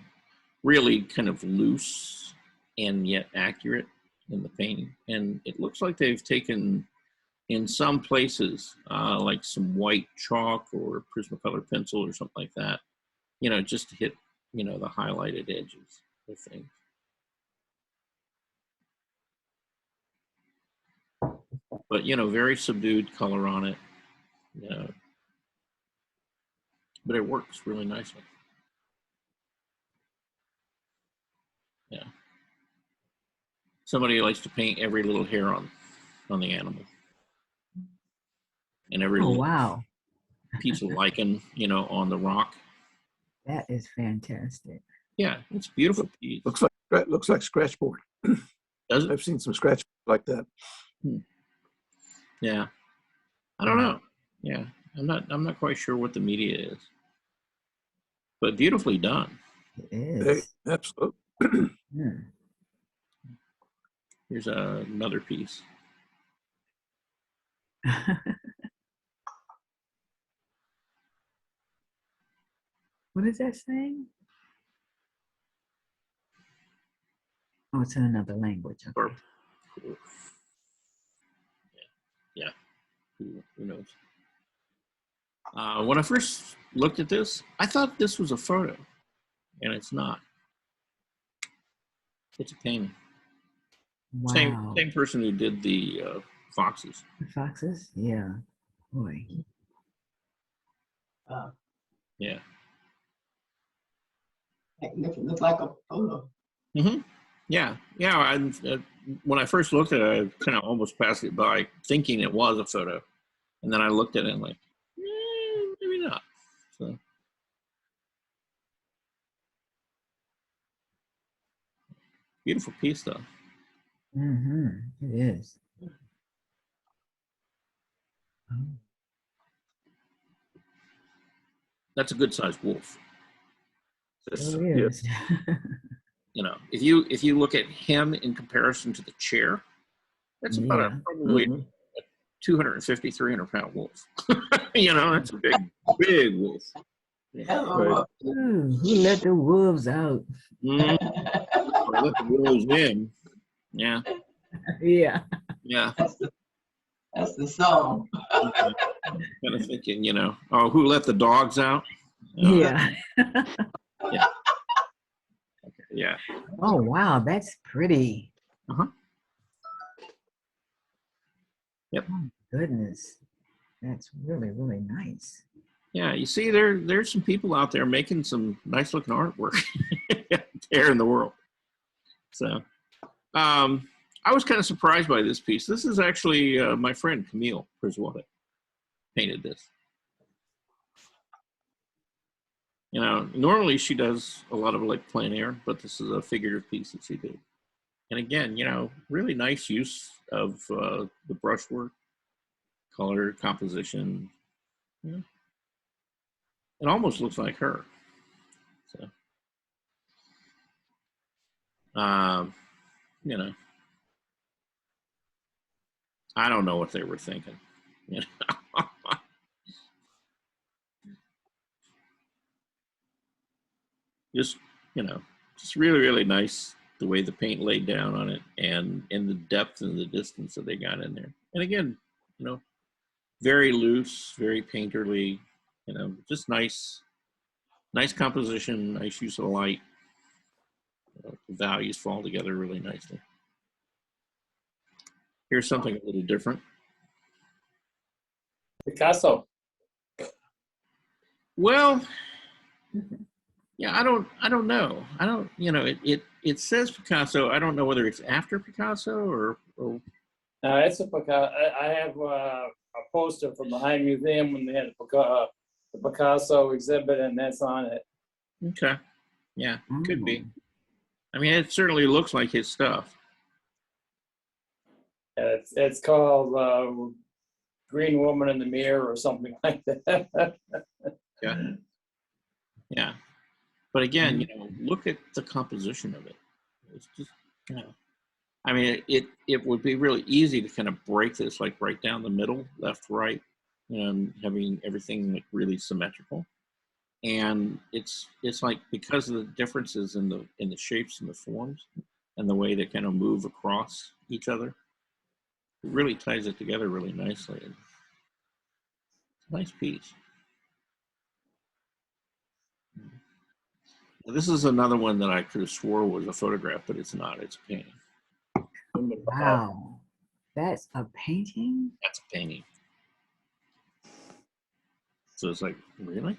really kind of loose and yet accurate in the painting. And it looks like they've taken, in some places, like some white chalk or Prismacolor pencil or something like that, just to hit, the highlighted edges of things. But, very subdued color on it, but it works really nicely. Yeah. Somebody likes to paint every little hair on the animal. And every Oh, little wow. piece of lichen, on the rock. That is fantastic. Yeah, it's a beautiful piece. Looks like scratchboard. Does it? I've seen some scratch like that. Yeah. I don't know. Yeah. I'm not quite sure what the media is. But beautifully done. It is. Hey, absolutely. Hmm. Here's another piece. What is that saying? Oh, it's in another language. Okay. Or, yeah. Who knows? When I first looked at this, I thought this was a photo, and it's not. It's a painting. Wow. Same person who did the foxes. The foxes? Yeah. Boy. Yeah. It looked like a photo. Mm-hmm. Yeah. When I first looked at it, I kind of almost passed it by, thinking it was a photo, and then I looked at it and like, maybe not. So. Beautiful piece, though. Mm-hmm. It is. Oh, That's a good sized wolf. This, sure yeah. is. you know, if you look at him in comparison to the chair, that's about Yeah. probably Mhm. 250, 300-pound wolf. You know, that's a big wolf. Hello. Ooh, who let the wolves out? Mm, or let the wolves in. Yeah, Yeah. yeah. That's the song. Kind of thinking, you know, oh, who let the dogs out? Yeah. Yeah. Oh, wow. That's pretty. Uh-huh. Yep. Oh, goodness. That's really, really nice. Yeah, you see, there's some people out there making some nice looking artwork there in the world. So, I was kind of surprised by this piece. This is actually my friend Camille Priswada painted this. You know, normally she does a lot of like plein air, but this is a figurative piece that she did. And again, you know, really nice use of the brushwork, color, composition. You know, it almost looks like her. So, you know, I don't know what they were thinking. You know? Just, you know, just really, really nice the way the paint laid down on it and the depth and the distance that they got in there. And again, you know, very loose, very painterly, you know, just nice composition, nice use of light. You know, the values fall together really nicely. Here's something a little different. Picasso. Well, yeah, I don't know. I don't, you know, it says Picasso. I don't know whether it's after Picasso or It's a Picasso. I have a poster from the High Museum when they had the Picasso exhibit, and that's on it. okay. Yeah, could be. Mm. I mean, it certainly looks like his stuff. It's called Green Woman in the Mirror or something like that. Yeah. Yeah. But again, you know, look at the composition of it. It's just, you know, I mean, it would be really easy to kind of break this like right down the middle, left, right, and having everything like really symmetrical. And it's like because of the differences in the shapes and the forms and the way they kind of move across each other, it really ties it together really nicely. And it's a nice piece. This is another one that I could have swore was a photograph, but it's not. It's a painting. Wow. That's a painting? That's a painting. So it's like, really?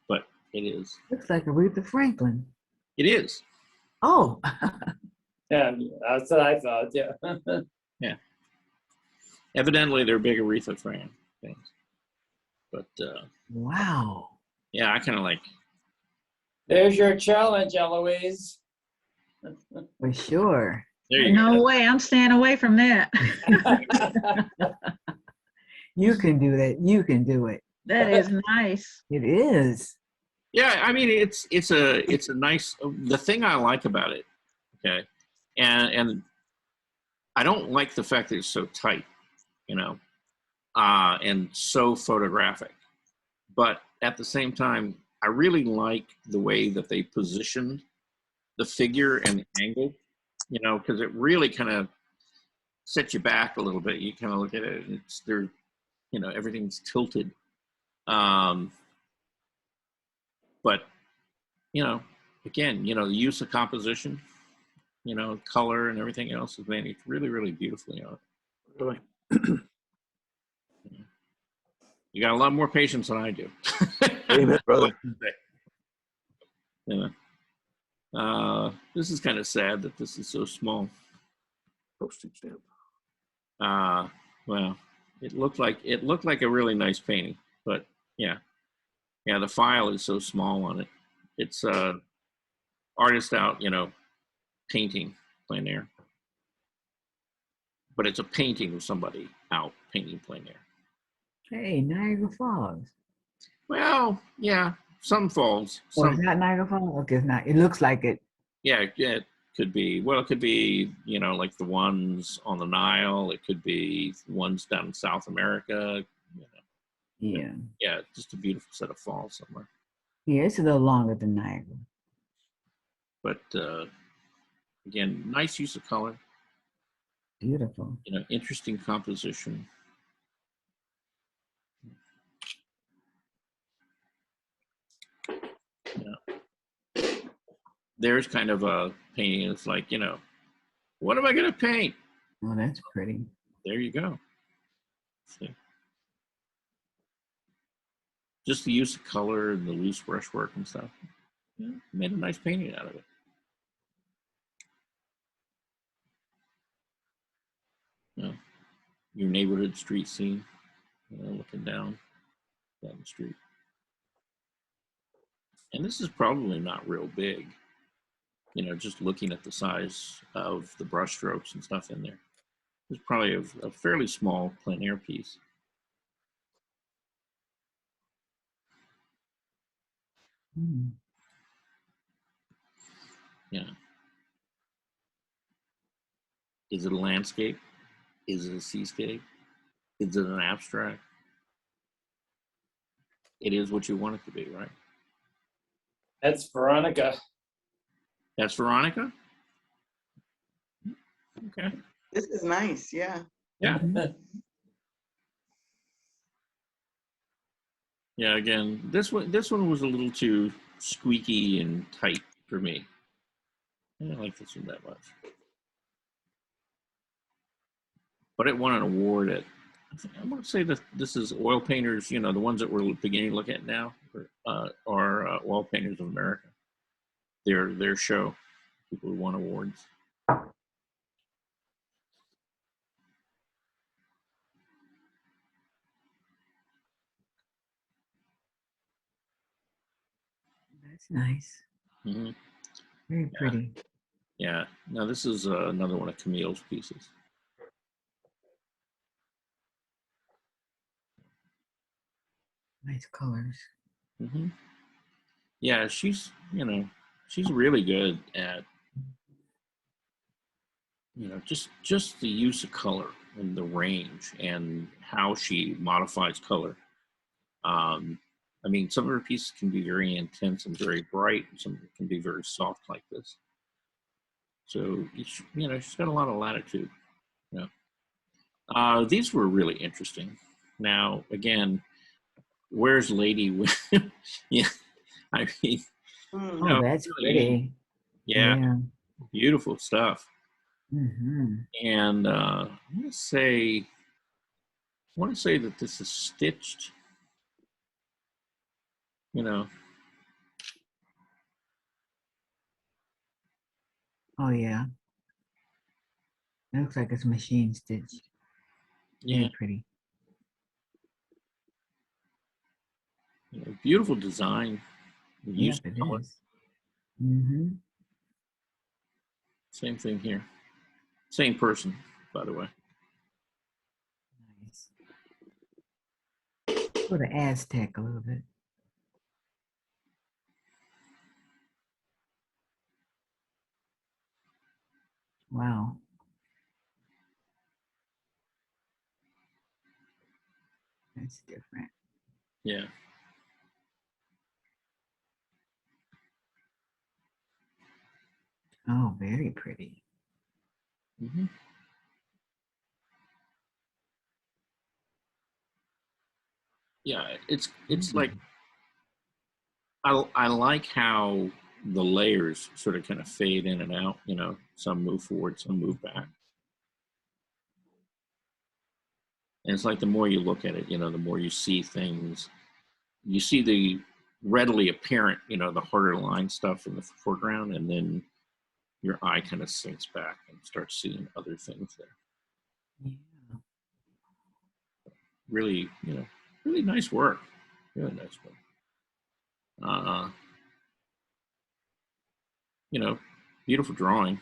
But it is. Looks like Aretha Franklin. It is. Oh. Yeah, that's what I thought. Yeah. Yeah. Evidently, they're big Aretha Franklin things. But Wow. yeah, I kind of like. There's your challenge, Eloise. For sure. There you No go. way, I'm staying away from that. You can do that. You can do it. That is nice. It is. Yeah, I mean, it's a nice. The thing I like about it, okay, and I don't like the fact that it's so tight, you know, and so photographic. But at the same time, I really like the way that they positioned the figure and the angle, you know, because it really kind of sets you back a little bit. You kind of look at it, and it's there, you know, everything's tilted. But you know, again, you know, the use of composition, you know, color and everything else is managed really, really beautifully on it. Really. You got a lot more patience than I do. Amen, brother. You know, this is kind of sad that this is so small. Postage stamp. Well, it looked like a really nice painting, but yeah, the file is so small on it. It's artist out, you know, painting plein air. But it's a painting of somebody out painting plein air. Hey, Niagara Falls. Well, yeah, some falls. Oh, Some, it's not Niagara Falls? Okay, it's not. It looks like it. yeah, it could be. Well, it could be, you know, like the ones on the Nile. It could be ones down in South America. You know, Yeah. yeah, just a beautiful set of falls somewhere. Yeah, it's a little longer than Niagara. But again, nice use of color. Beautiful. You know, interesting composition. Yeah. There's kind of a painting. It's like, you know, what am I going to paint? Oh, that's pretty. There you go. See? Just the use of color and the loose brushwork and stuff. Yeah, made a nice painting out of it. Yeah. Your neighborhood street scene, you know, looking down the street. And this is probably not real big, you know, just looking at the size of the brush strokes and stuff in there. It's probably a fairly small plein air piece. Hmm. Yeah. Is it a landscape? Is it a seascape? Is it an abstract? It is what you want it to be, right? That's Veronica. That's Veronica? Okay. This is nice, yeah. Yeah. Yeah, again, this one was a little too squeaky and tight for me. I didn't like this one that much. But it won an award at, I want to say that this is Oil Painters, you know, the ones that we're beginning to look at now are Oil Painters of America. Their show, people who won awards. That's nice. Mm-hmm. Very pretty. Yeah. Now this is another one of Camille's pieces. Nice colors. Mm-hmm. Yeah, she's, you know, she's really good at, you know, just the use of color and the range and how she modifies color. I mean, some of her pieces can be very intense and very bright, and some can be very soft like this. So, you know, she's got a lot of latitude. You know, these were really interesting. Now, again, where's Lady? Yeah, I mean, Mm. Oh, no, that's really, pretty. yeah, beautiful stuff. Mm-hmm. And I want to say that this is stitched. You know, Oh, yeah. It looks like it's machine stitched. yeah, Very pretty. you know, beautiful design. Use Yep, it color. is. Mm-hmm. Same thing here. Same person, by the way. Nice. Sort of Aztec a little bit. Wow. That's different. Yeah. Oh, very pretty. Mm-hmm. Yeah, it's like I like how the layers sort of kind of fade in and out. You know, some move forward, some move back. And it's like the more you look at it, you know, the more you see things. You see the readily apparent, you know, the harder line stuff in the foreground, and then your eye kind of sinks back and starts seeing other things there. Yeah. Really, you know, really nice work. Really nice work. You know, beautiful drawing.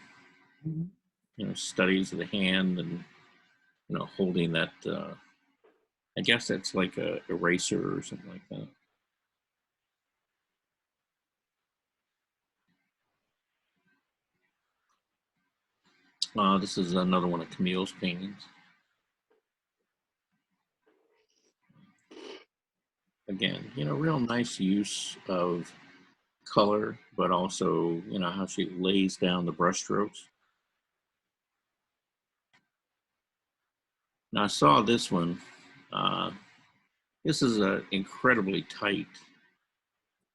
Mhm. studies of the hand and, holding that, I guess that's like a eraser or something like that. This is another one of Camille's paintings. Again, real nice use of color, but also, how she lays down the brush strokes. Now I saw this one. This is an incredibly tight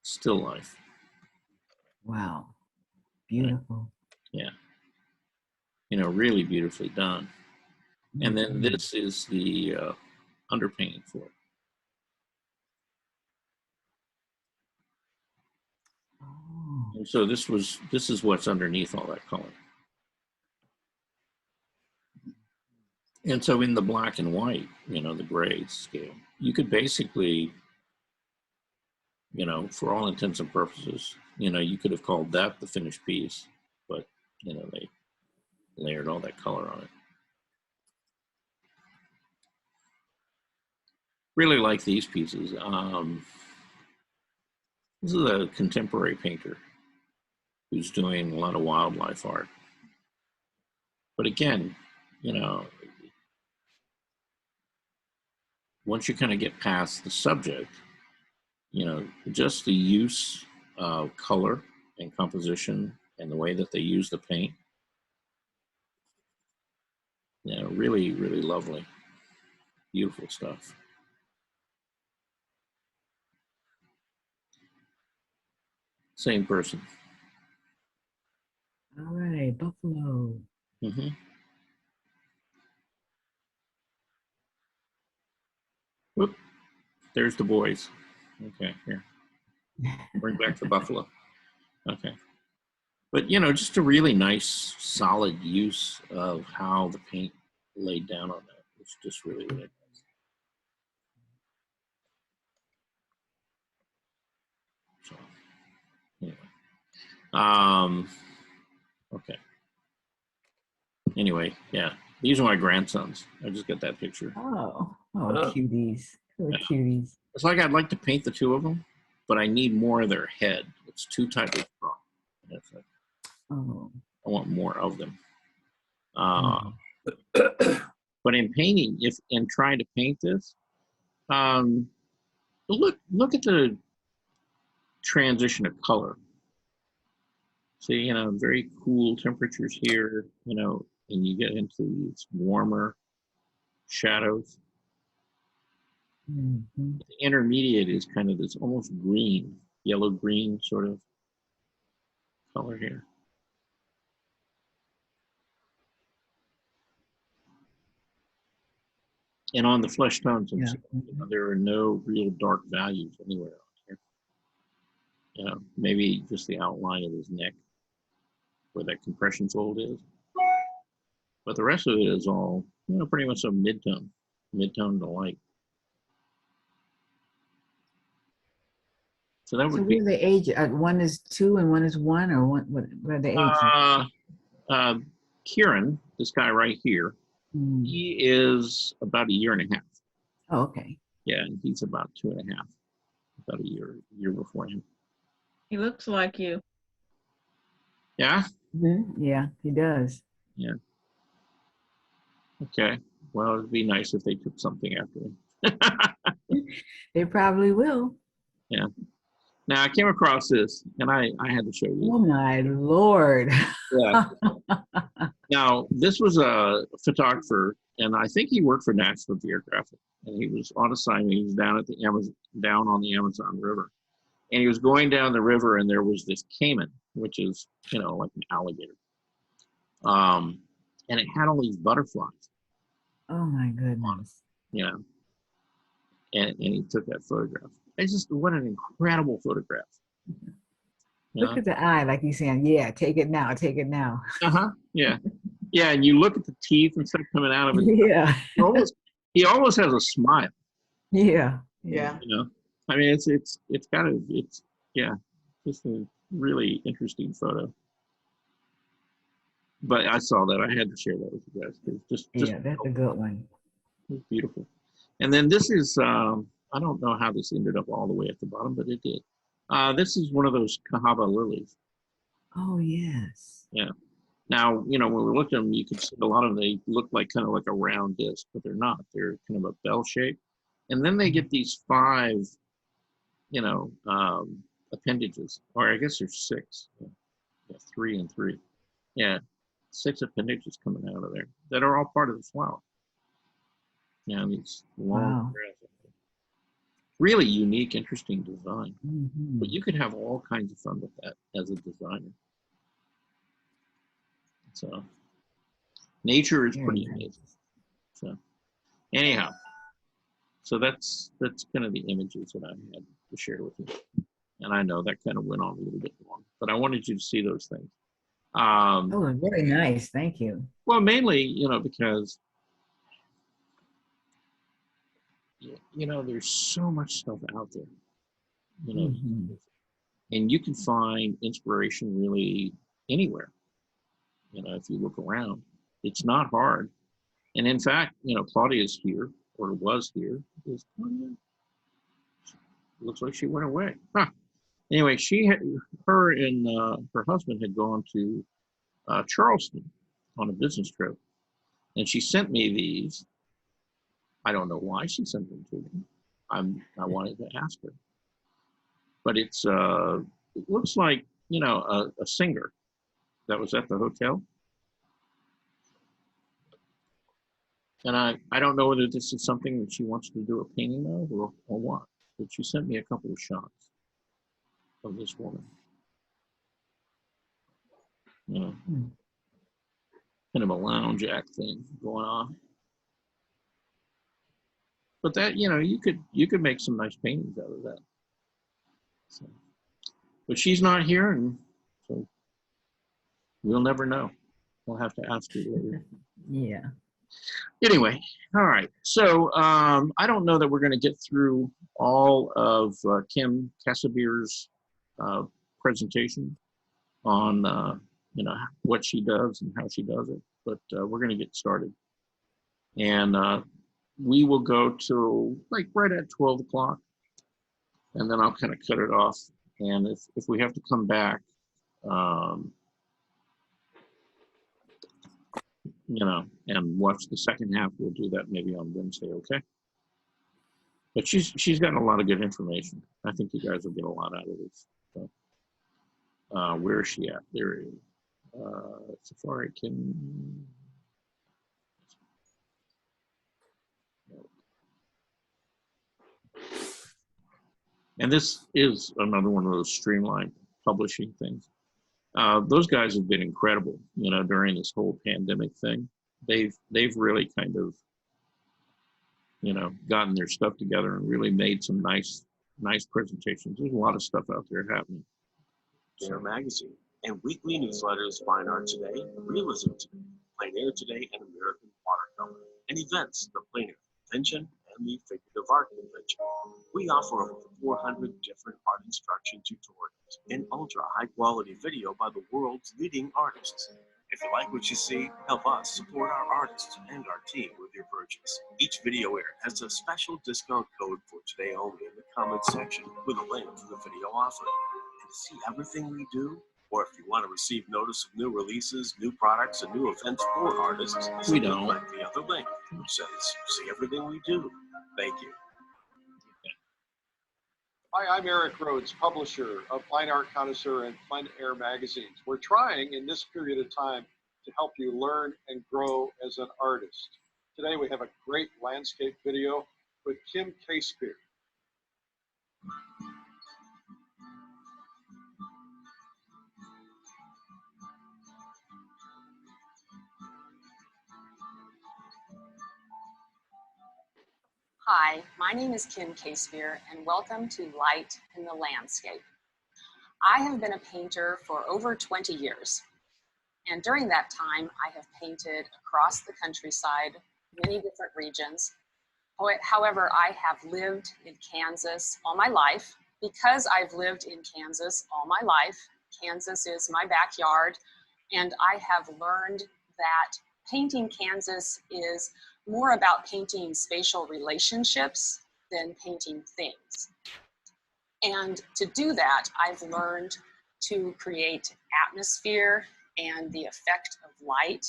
still life. Wow. Beautiful. Yeah. Really beautifully done. And then Mhm. this is the underpainting for it. Oh. And so this is what's underneath all that color. And so in the black and white, the gray scale, you could basically, for all intents and purposes, you could have called that the finished piece, but, they layered all that color on it. Really like these pieces. This is a contemporary painter who's doing a lot of wildlife art. But again, once you kind of get past the subject, just the use of color and composition and the way that they use the paint, really, really lovely. Beautiful stuff. Same person. All right, Buffalo. Mm-hmm. Whoop. There's the boys. Okay, here. Bring back the buffalo. Okay. But, just a really nice, solid use of how the paint laid down on that. It's just really, really nice. So, anyway. Okay. Anyway, yeah. These are my grandsons. I just got that picture. Oh, Oh. cuties. Little Yeah. cuties. It's like I'd like to paint the two of them, but I need more of their head. It's too tightly drawn. That's like, Oh. I want more of them. Mhm. But in painting, if in trying to paint this, look at the transition of color. See, very cool temperatures here, and you get into these warmer shadows. Mhm. The intermediate is kind of this almost green, yellow-green sort of color here. And on the flesh tones Yeah. themselves, there are no real dark values anywhere on here. Maybe just the outline of his neck where that compression fold is. But the rest of it is all, pretty much a mid-tone to light. So that So would what be are the age? One is 2 and one is 1, or what are the ages? Kieran, this guy right here, Mm. he is about a year and a half. Oh, okay. Yeah, and he's about 2.5, about a year before him. He looks like you. Yeah? Mhm. Yeah, he does. Yeah. Okay. Well, it'd be nice if they took something after him. They probably will. Yeah. Now, I came across this, and I had to show you. Oh my Lord. Yeah. Now, this was a photographer, and I think he worked for National Geographic, and he was on assignment. He was down on the Amazon River, and he was going down the river, and there was this caiman, which is, like an alligator. And it had all these butterflies, Oh my goodness. and he took that photograph. It's just, what an incredible photograph. Look at the eye, like he's saying, yeah, take it now, take it now. Uh-huh. Yeah. Yeah, and you look at the teeth and stuff coming out of it. Yeah. He almost has a smile. Yeah. Yeah. I mean, it's just a really interesting photo. But I saw that. I had to share that with you guys. It's just Yeah, that's a good one. it's beautiful. And then this is, I don't know how this ended up all the way at the bottom, but it did. This is one of those Cahaba lilies. Oh, yes. Yeah. Now, you know, when we looked at them, you could see a lot of them, they look like kind of like a round disc, but they're not. They're kind of a bell shape. And then they get these 5, you know, appendages, or I guess there's 6. Yeah, 3 and 3. Yeah, 6 appendages coming out of there that are all part of the flower. Yeah, these long, Wow. really unique, interesting design. Mhm. But you could have all kinds of fun with that as a designer. So nature is Very pretty nice. amazing. So anyhow, so that's kind of the images that I had to share with you. And I know that kind of went on a little bit long, but I wanted you to see those things. Oh, very nice. Thank you. Well, mainly, you know, because you know, there's so much stuff out there, you know, Mhm. and you can find inspiration really anywhere. You know, if you look around, it's not hard. And in fact, you know, Claudia's here, or was here. Is Claudia? Looks like she went away. Huh. Anyway, her and her husband had gone to Charleston on a business trip, and she sent me these. I don't know why she sent them to me. I wanted to ask her, but it looks like, you know, a singer that was at the hotel. And I don't know whether this is something that she wants to do a painting of or what, but she sent me a couple of shots of this woman. You know, Hmm. kind of a lounge act thing going on. But that, you know, you could make some nice paintings out of that. So, but she's not here, and so we'll never know. We'll have to ask her later. Yeah. Anyway, all right. So I don't know that we're going to get through all of Kim Cassabier's presentation on you know, what she does and how she does it, but we're going to get started, and we will go till like right at 12 o'clock, and then I'll kind of cut it off. And if we have to come back, you know, and watch the second half, we'll do that maybe on Wednesday, okay? But she's gotten a lot of good information. I think you guys will get a lot out of this. So, where is she at? There is Safari Kim. And this is another one of those streamlined publishing things. Those guys have been incredible, you know, during this whole pandemic thing. They've really kind of, you know, gotten their stuff together and really made some nice presentations. There's a lot of stuff out there happening. Air Magazine and weekly newsletters Fine Art Today, Realism Today, Plein Air Today, and American Watercolor, and events, the Plein Air Convention and the Figurative Art Convention. We offer over 400 different art instruction tutorials and ultra high quality video by the world's leading artists. If you like what you see, help us support our artists and our team with your purchase. Each video aired has a special discount code for today only in the comments section with a link to the video offer. And to see everything we do, or if you want to receive notice of new releases, new products, and new events for artists, We don't. click the other link, which says see everything we do. Thank you. Hi, I'm Eric Rhodes, publisher of Fine Art Connoisseur and Plein Air magazines. We're trying in this period of time to help you learn and grow as an artist. Today we have a great landscape video with Kim Casebeer. Hi, my name is Kim Casebeer, and welcome to Light in the Landscape. I have been a painter for over 20 years, and during that time, I have painted across the countryside, many different regions. However, I have lived in Kansas all my life. Because I've lived in Kansas all my life, Kansas is my backyard, And I have learned that painting Kansas is more about painting spatial relationships than painting things. And to do that, I've learned to create atmosphere and the effect of light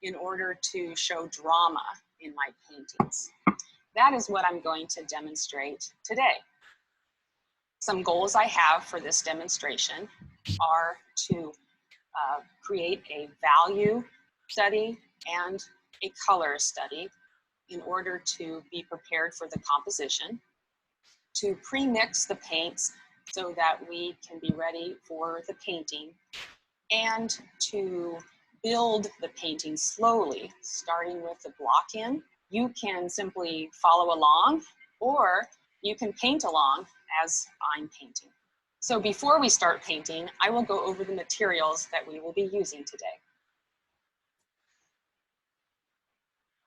in order to show drama in my paintings. That is what I'm going to demonstrate today. Some goals I have for this demonstration are to create a value study and a color study in order to be prepared for the composition, to pre-mix the paints so that we can be ready for the painting, and to build the painting slowly, starting with the block in. You can simply follow along, or you can paint along as I'm painting. So before we start painting, I will go over the materials that we will be using today.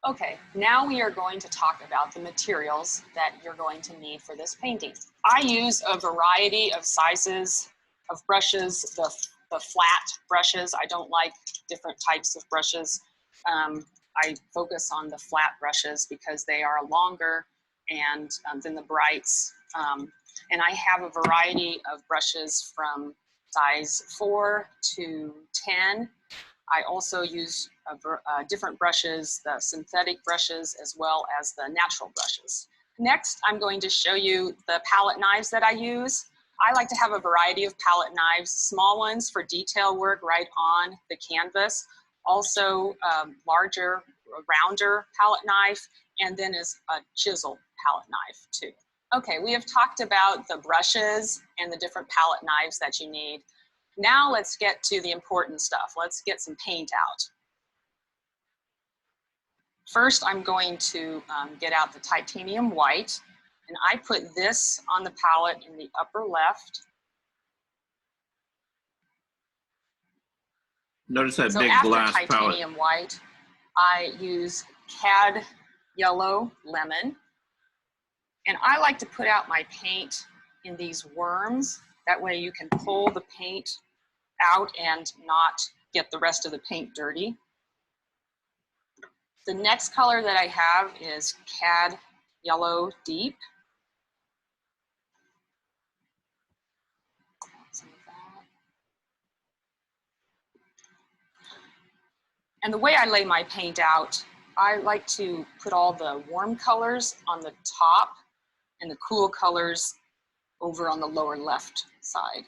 Okay, now we are going to talk about the materials that you're going to need for this painting. I use a variety of sizes of brushes, the flat brushes. I don't like different types of brushes. I focus on the flat brushes because they are longer and than the brights. And I have a variety of brushes from size 4 to 10. I also use different brushes, the synthetic brushes, as well as the natural brushes. Next, I'm going to show you the palette knives that I use. I like to have a variety of palette knives, small ones for detail work right on the canvas, also larger, rounder palette knife, and then is a chisel palette knife too. Okay, we have talked about the brushes and the different palette knives that you need. Now let's get to the important stuff. Let's get some paint out. First, I'm going to get out the titanium white, and I put this on the palette in the upper left. Notice that So big after glass palette. titanium white, I use cad yellow lemon. And I like to put out my paint in these worms. That way you can pull the paint out and not get the rest of the paint dirty. The next color that I have is cad yellow deep. And the way I lay my paint out, I like to put all the warm colors on the top and the cool colors over on the lower left side.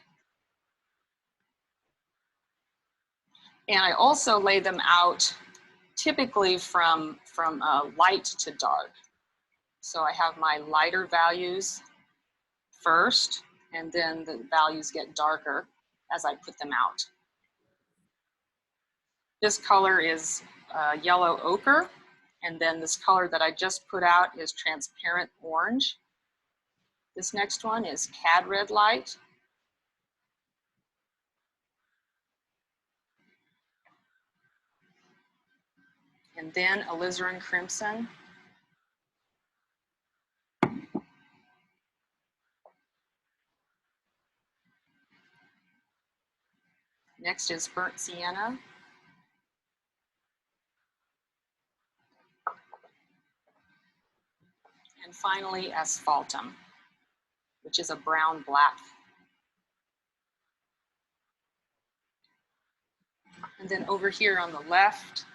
And I also lay them out typically from light to dark. So I have my lighter values first, and then the values get darker as I put them out. This color is yellow ochre, and then this color that I just put out is transparent orange. This next one is cad red light. And then alizarin crimson. Next is burnt sienna. And finally, asphaltum, which is a brown black. And then over here on the left,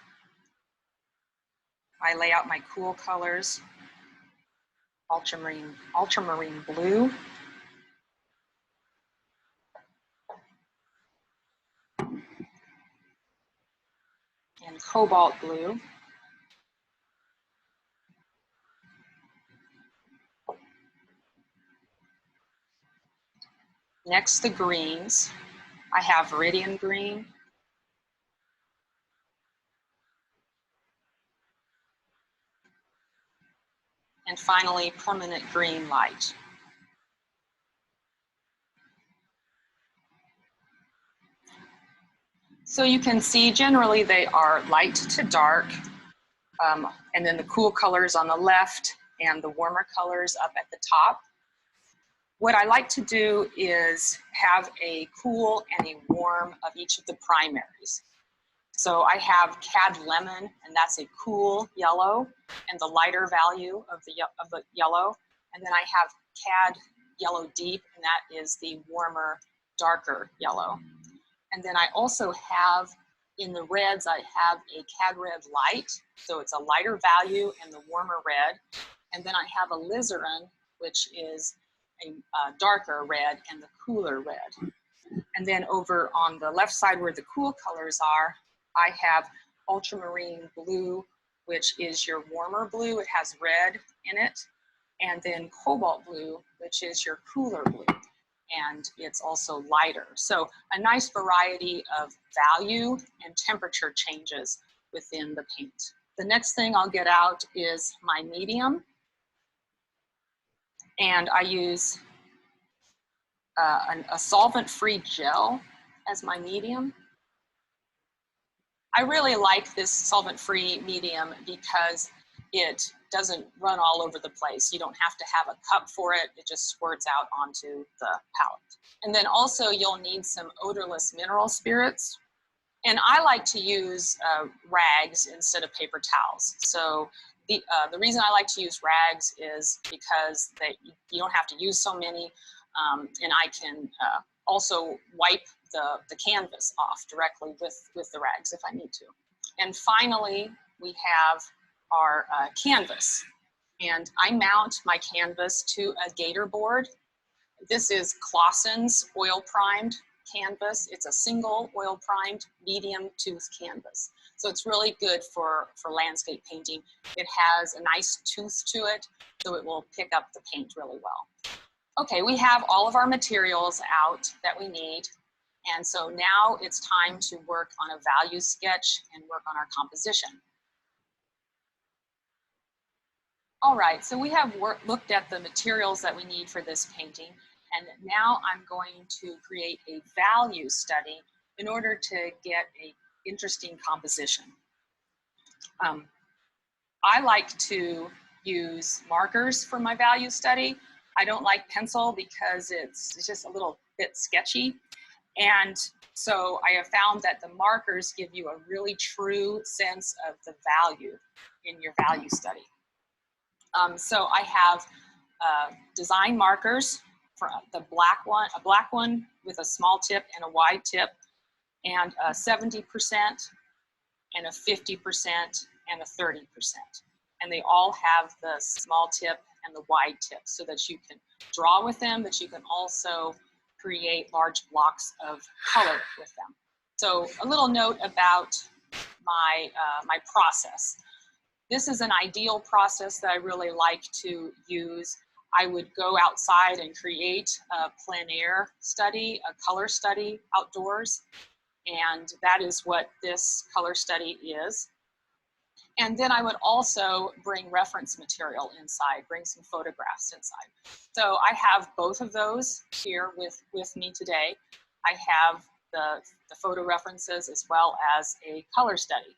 I lay out my cool colors, ultramarine blue, and cobalt blue. Next, the greens. I have viridian green, and finally, permanent green light. So you can see generally they are light to dark, and then the cool colors on the left and the warmer colors up at the top. What I like to do is have a cool and a warm of each of the primaries. So I have Cad Lemon, and that's a cool yellow, and the lighter value of the yellow. And then I have Cad Yellow Deep, and that is the warmer, darker yellow. And then I also have, in the reds, I have a Cad Red Light, so it's a lighter value and the warmer red. And then I have a Lizarin, which is a darker red and the cooler red. And then over on the left side where the cool colors are, I have Ultramarine Blue, which is your warmer blue. It has red in it. And then Cobalt Blue, which is your cooler blue. And it's also lighter. So a nice variety of value and temperature changes within the paint. The next thing I'll get out is my medium. And I use a solvent-free gel as my medium. I really like this solvent-free medium because it doesn't run all over the place. You don't have to have a cup for it. It just squirts out onto the palette. And then also you'll need some odorless mineral spirits. And I like to use rags instead of paper towels. So the reason I like to use rags is because you don't have to use so many, and I can also wipe the canvas off directly with the rags if I need to. And finally, we have our canvas. And I mount my canvas to a gator board. This is Clausen's oil primed canvas. It's a single oil primed medium tooth canvas. So it's really good for landscape painting. It has a nice tooth to it, so it will pick up the paint really well. Okay, we have all of our materials out that we need. And so now it's time to work on a value sketch and work on our composition. All right, so we have looked at the materials that we need for this painting, and now I'm going to create a value study in order to get an interesting composition. I like to use markers for my value study. I don't like pencil because it's just a little bit sketchy. And so I have found that the markers give you a really true sense of the value in your value study. So I have design markers for a black one with a small tip and a wide tip, and a 70% and a 50% and a 30%. And they all have the small tip and the wide tip so that you can draw with them, but you can also create large blocks of color with them. So a little note about my process. This is an ideal process that I really like to use. I would go outside and create a plein air study, a color study outdoors. And that is what this color study is. And then I would also bring reference material inside, bring some photographs inside. So I have both of those here with me today. I have the photo references as well as a color study.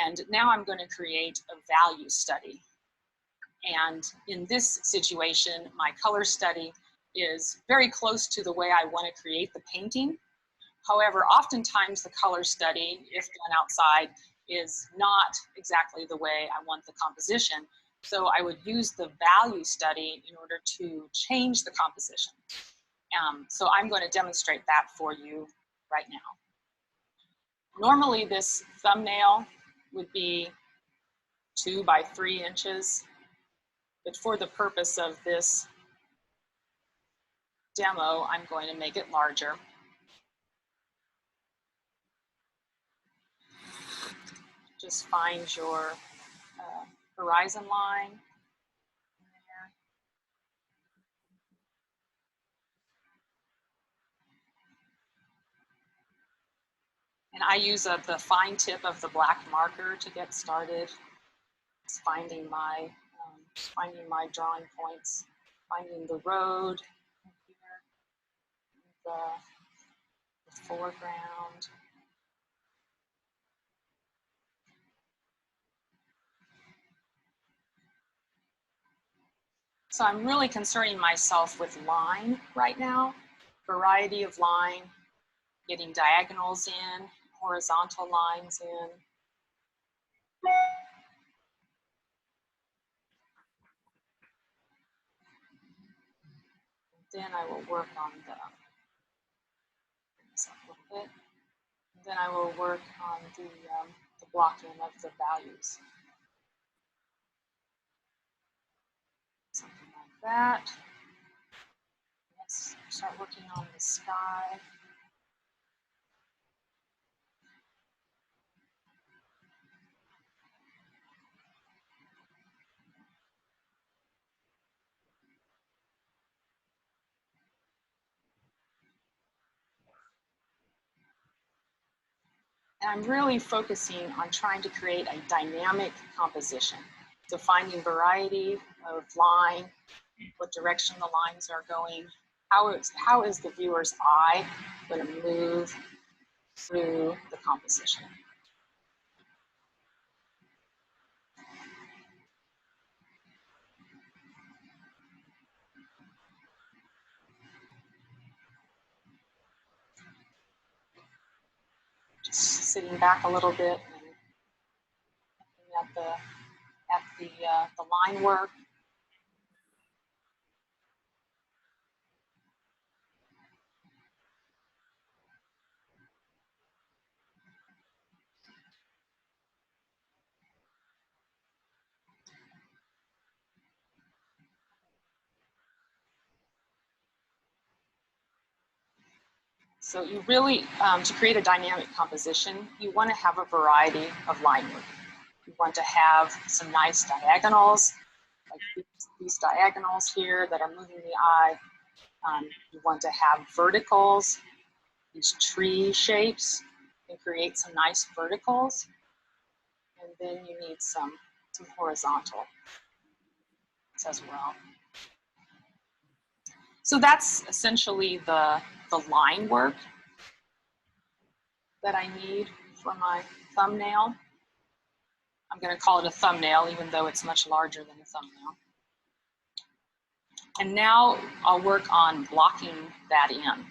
And now I'm going to create a value study. And in this situation, my color study is very close to the way I want to create the painting. However, oftentimes the color study, if done outside, is not exactly the way I want the composition. So I would use the value study in order to change the composition. So I'm going to demonstrate that for you right now. Normally this thumbnail would be 2 by 3 inches, but for the purpose of this demo, I'm going to make it larger. Just find your horizon line there. And I use the fine tip of the black marker to get started. It's finding my drawing points, finding the road here, the foreground. So I'm really concerning myself with line right now, variety of line, getting diagonals in, horizontal lines in. Then I will work on the, bring this up a little bit. Then I will work on the blocking of the values. Something like that. Let's start working on the sky. And I'm really focusing on trying to create a dynamic composition. So finding variety of line, what direction the lines are going, how is the viewer's eye going to move through the composition. Just sitting back a little bit and looking at the line work. So you really, to create a dynamic composition, you want to have a variety of line work. You want to have some nice diagonals, like these diagonals here that are moving the eye. You want to have verticals, these tree shapes, and create some nice verticals. And then you need some horizontal as well. So that's essentially the line work that I need for my thumbnail. I'm going to call it a thumbnail, even though it's much larger than a thumbnail. And now I'll work on blocking that in.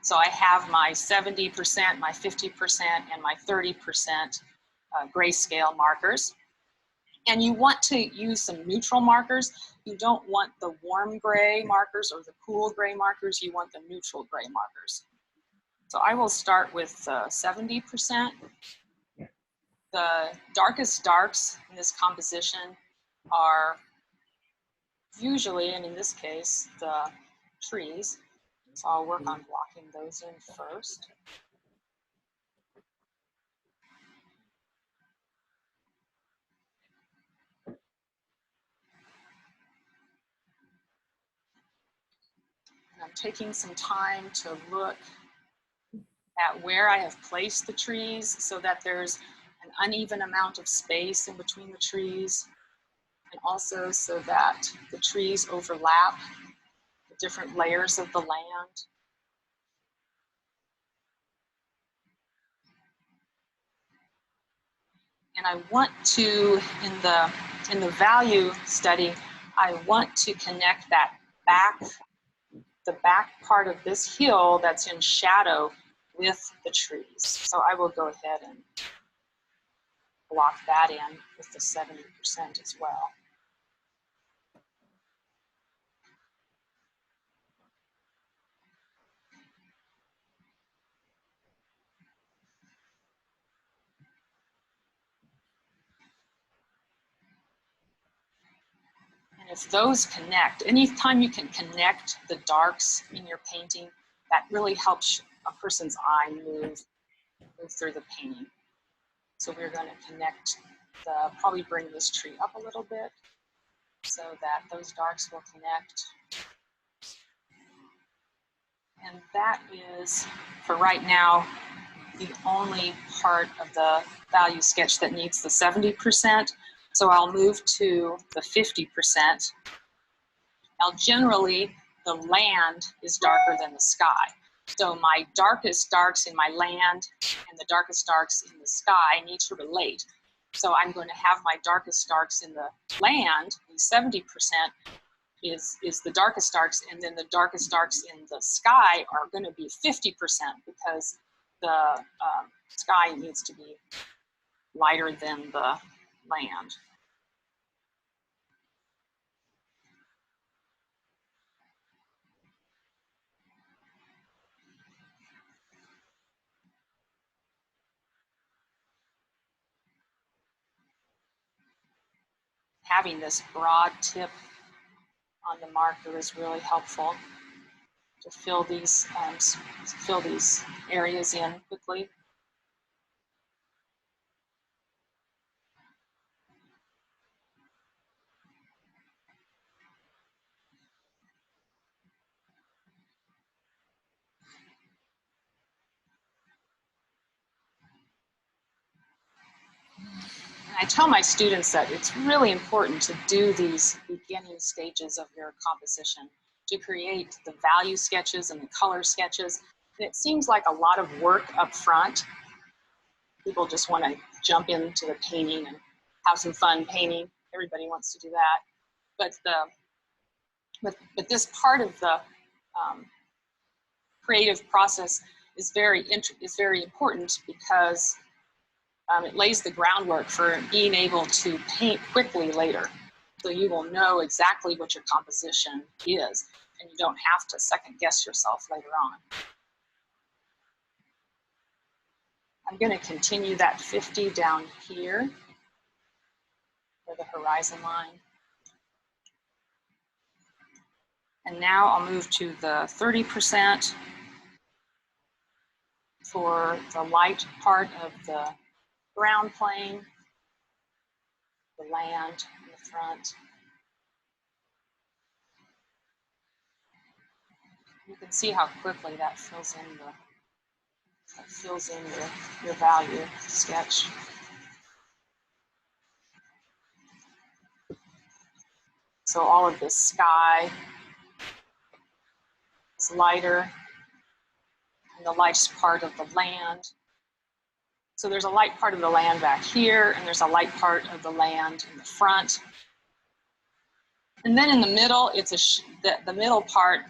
So I have my 70%, my 50%, and my 30% grayscale markers. And you want to use some neutral markers. You don't want the warm gray markers or the cool gray markers. You want the neutral gray markers. So I will start with 70%. The darkest darks in this composition are usually, and in this case, the trees. So I'll work on blocking those in first. And I'm taking some time to look at where I have placed the trees so that there's an uneven amount of space in between the trees, and also so that the trees overlap the different layers of the land. And I want to, in the value study, I want to connect that the back part of this hill that's in shadow with the trees. So I will go ahead and block that in with the 70% as well. And if those connect, anytime you can connect the darks in your painting, that really helps a person's eye move through the painting. So we're going to connect probably bring this tree up a little bit so that those darks will connect. And that is, for right now, the only part of the value sketch that needs the 70%. So I'll move to the 50%. Now generally, the land is darker than the sky. So my darkest darks in my land and the darkest darks in the sky need to relate. So I'm going to have my darkest darks in the land, the 70%, is the darkest darks, and then the darkest darks in the sky are going to be 50% because the sky needs to be lighter than the land. Having this broad tip on the marker is really helpful to fill these areas in quickly. And I tell my students that it's really important to do these beginning stages of your composition, to create the value sketches and the color sketches. And it seems like a lot of work up front. People just want to jump into the painting and have some fun painting. Everybody wants to do that. But this part of the creative process is very important because it lays the groundwork for being able to paint quickly later. So you will know exactly what your composition is, and you don't have to second guess yourself later on. I'm going to continue that 50 down here for the horizon line. And now I'll move to the 30% for the light part of the ground plane, the land in the front. You can see how quickly that fills in your value sketch. So all of this sky is lighter, and the lightest part of the land. So there's a light part of the land back here, and there's a light part of the land in the front. And then in the middle, it's the middle part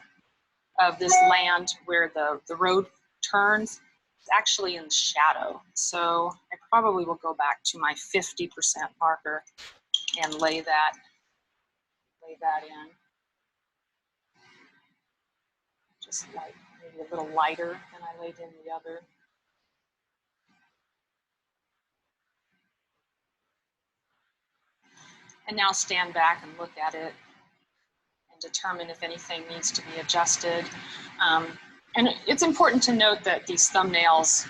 of this land where the road turns, is actually in shadow. So I probably will go back to my 50% marker and lay that in. Just like maybe a little lighter than I laid in the other. And now stand back and look at it and determine if anything needs to be adjusted. And it's important to note that these thumbnails,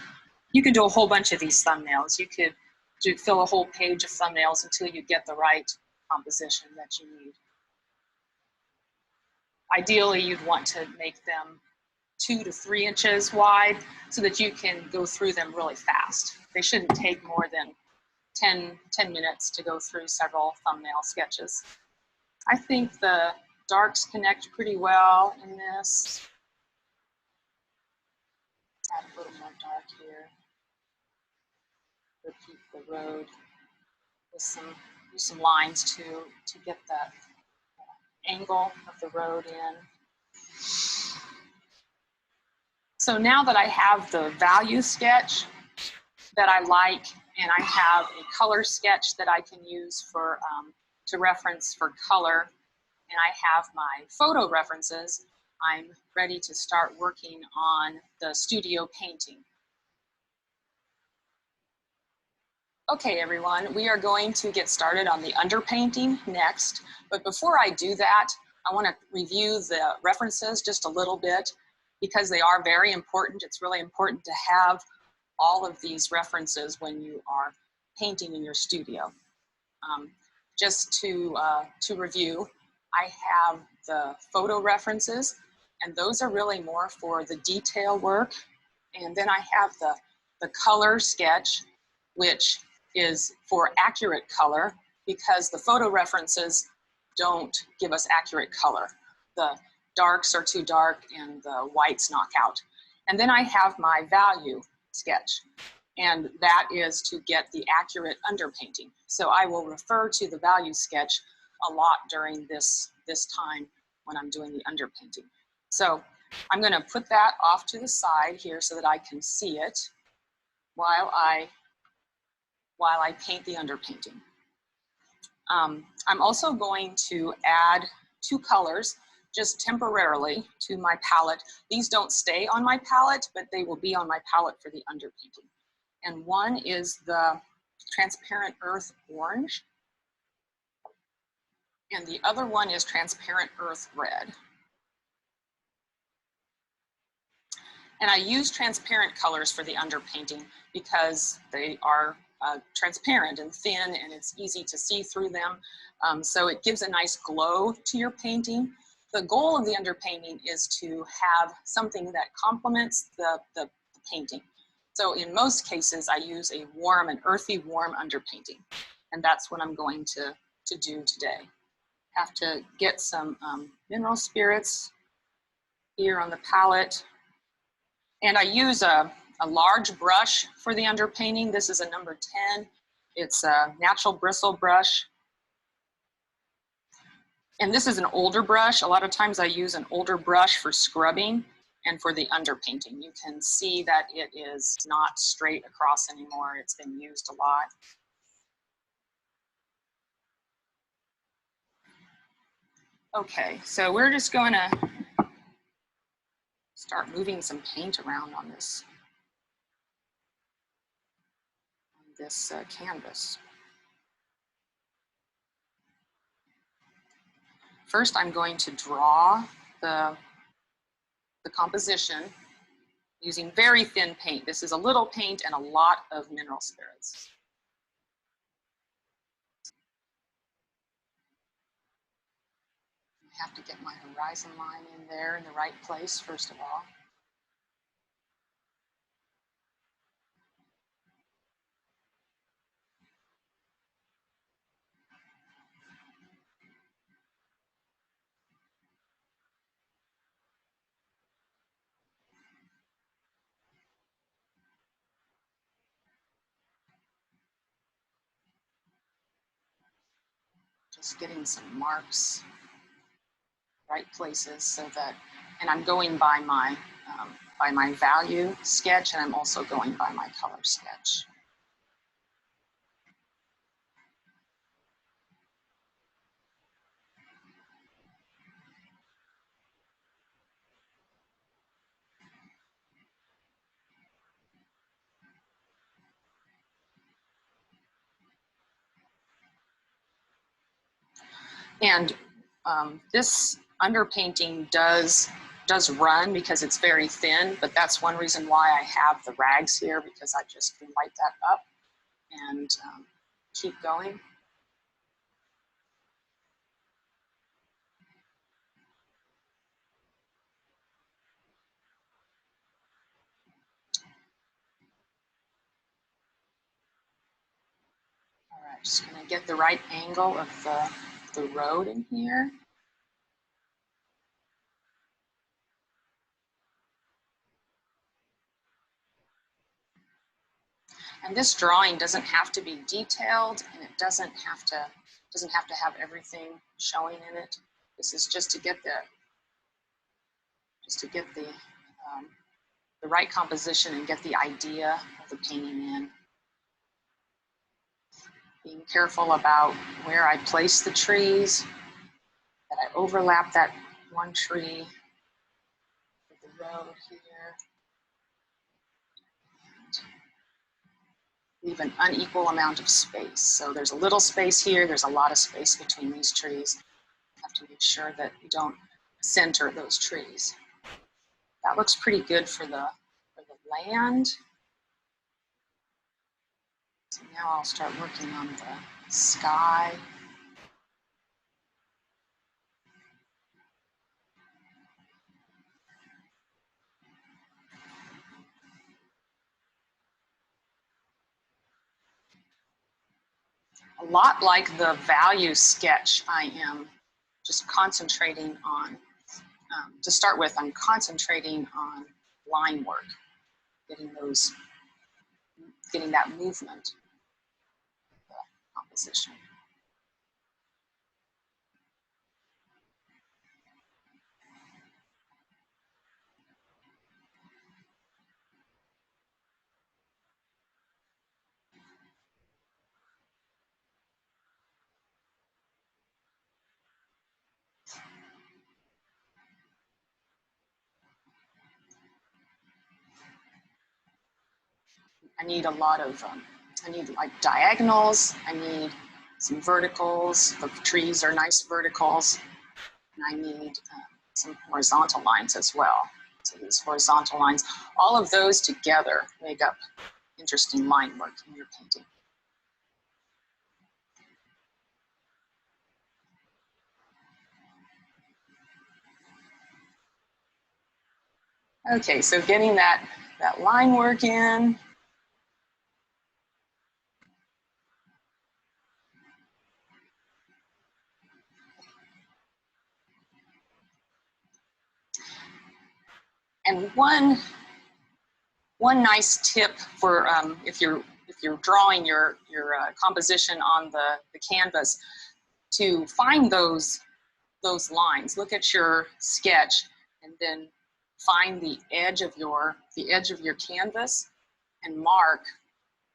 you can do a whole bunch of these thumbnails. You could fill a whole page of thumbnails until you get the right composition that you need. Ideally, you'd want to make them 2 to 3 inches wide so that you can go through them really fast. They shouldn't take more than 10 minutes to go through several thumbnail sketches. I think the darks connect pretty well in this. Add a little more dark here. Repeat the road with some lines to get that angle of the road in. So now that I have the value sketch that I like, and I have a color sketch that I can use for to reference for color, and I have my photo references, I'm ready to start working on the studio painting. Okay, everyone, we are going to get started on the underpainting next. But before I do that, I want to review the references just a little bit because they are very important. It's really important to have all of these references when you are painting in your studio. Just to review, I have the photo references, and those are really more for the detail work. And then I have the color sketch, which is for accurate color, because the photo references don't give us accurate color. The darks are too dark and the whites knock out. And then I have my value sketch, and that is to get the accurate underpainting. So I will refer to the value sketch a lot during this this time when I'm doing the underpainting. So I'm going to put that off to the side here so that I can see it while I paint the underpainting. I'm also going to add 2 colors just temporarily to my palette. These don't stay on my palette, but they will be on my palette for the underpainting. And one is the transparent earth orange, and the other one is transparent earth red. And I use transparent colors for the underpainting because they are transparent and thin, and it's easy to see through them. So it gives a nice glow to your painting. The goal of the underpainting is to have something that complements the painting. So in most cases, I use a warm, an earthy warm underpainting. And that's what I'm going to do today. Have to get some mineral spirits here on the palette. And I use a large brush for the underpainting. This is a number 10. It's a natural bristle brush. And this is an older brush. A lot of times I use an older brush for scrubbing and for the underpainting. You can see that it is not straight across anymore. It's been used a lot. Okay, so we're just going to start moving some paint around on this canvas. First, I'm going to draw the composition using very thin paint. This is a little paint and a lot of mineral spirits. I have to get my horizon line in there in the right place, first of all. Just getting some marks, right places, so that, and I'm going by my value sketch, and I'm also going by my color sketch. And this underpainting does run because it's very thin, but that's one reason why I have the rags here, because I just can light that up and keep going. All right, just gonna get the right angle of the road in here. And this drawing doesn't have to be detailed, and it doesn't have to have everything showing in it. This is just to get the right composition and get the idea of the painting in. Being careful about where I place the trees, that I overlap that one tree with the road here. Leave an unequal amount of space. So there's a little space here, there's a lot of space between these trees. You have to make sure that you don't center those trees. That looks pretty good for the land. So now I'll start working on the sky. A lot like the value sketch, I am just concentrating on, to start with, I'm concentrating on line work, getting that movement, the composition. need a lot of, I need like diagonals, I need some verticals. The trees are nice verticals. And I need some horizontal lines as well. So these horizontal lines, all of those together make up interesting line work in your painting. Okay, so getting that line work in. And one nice tip for if you're drawing your composition on the canvas, to find those lines. Look at your sketch and then find the edge of your canvas and mark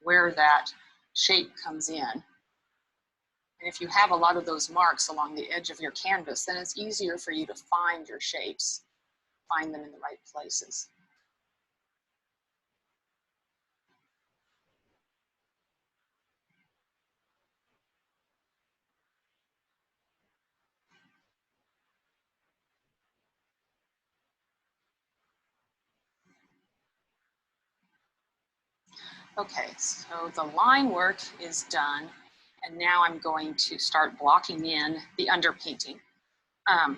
where that shape comes in. And if you have a lot of those marks along the edge of your canvas, then it's easier for you to find your shapes, find them in the right places. Okay, so the line work is done, and now I'm going to start blocking in the underpainting. A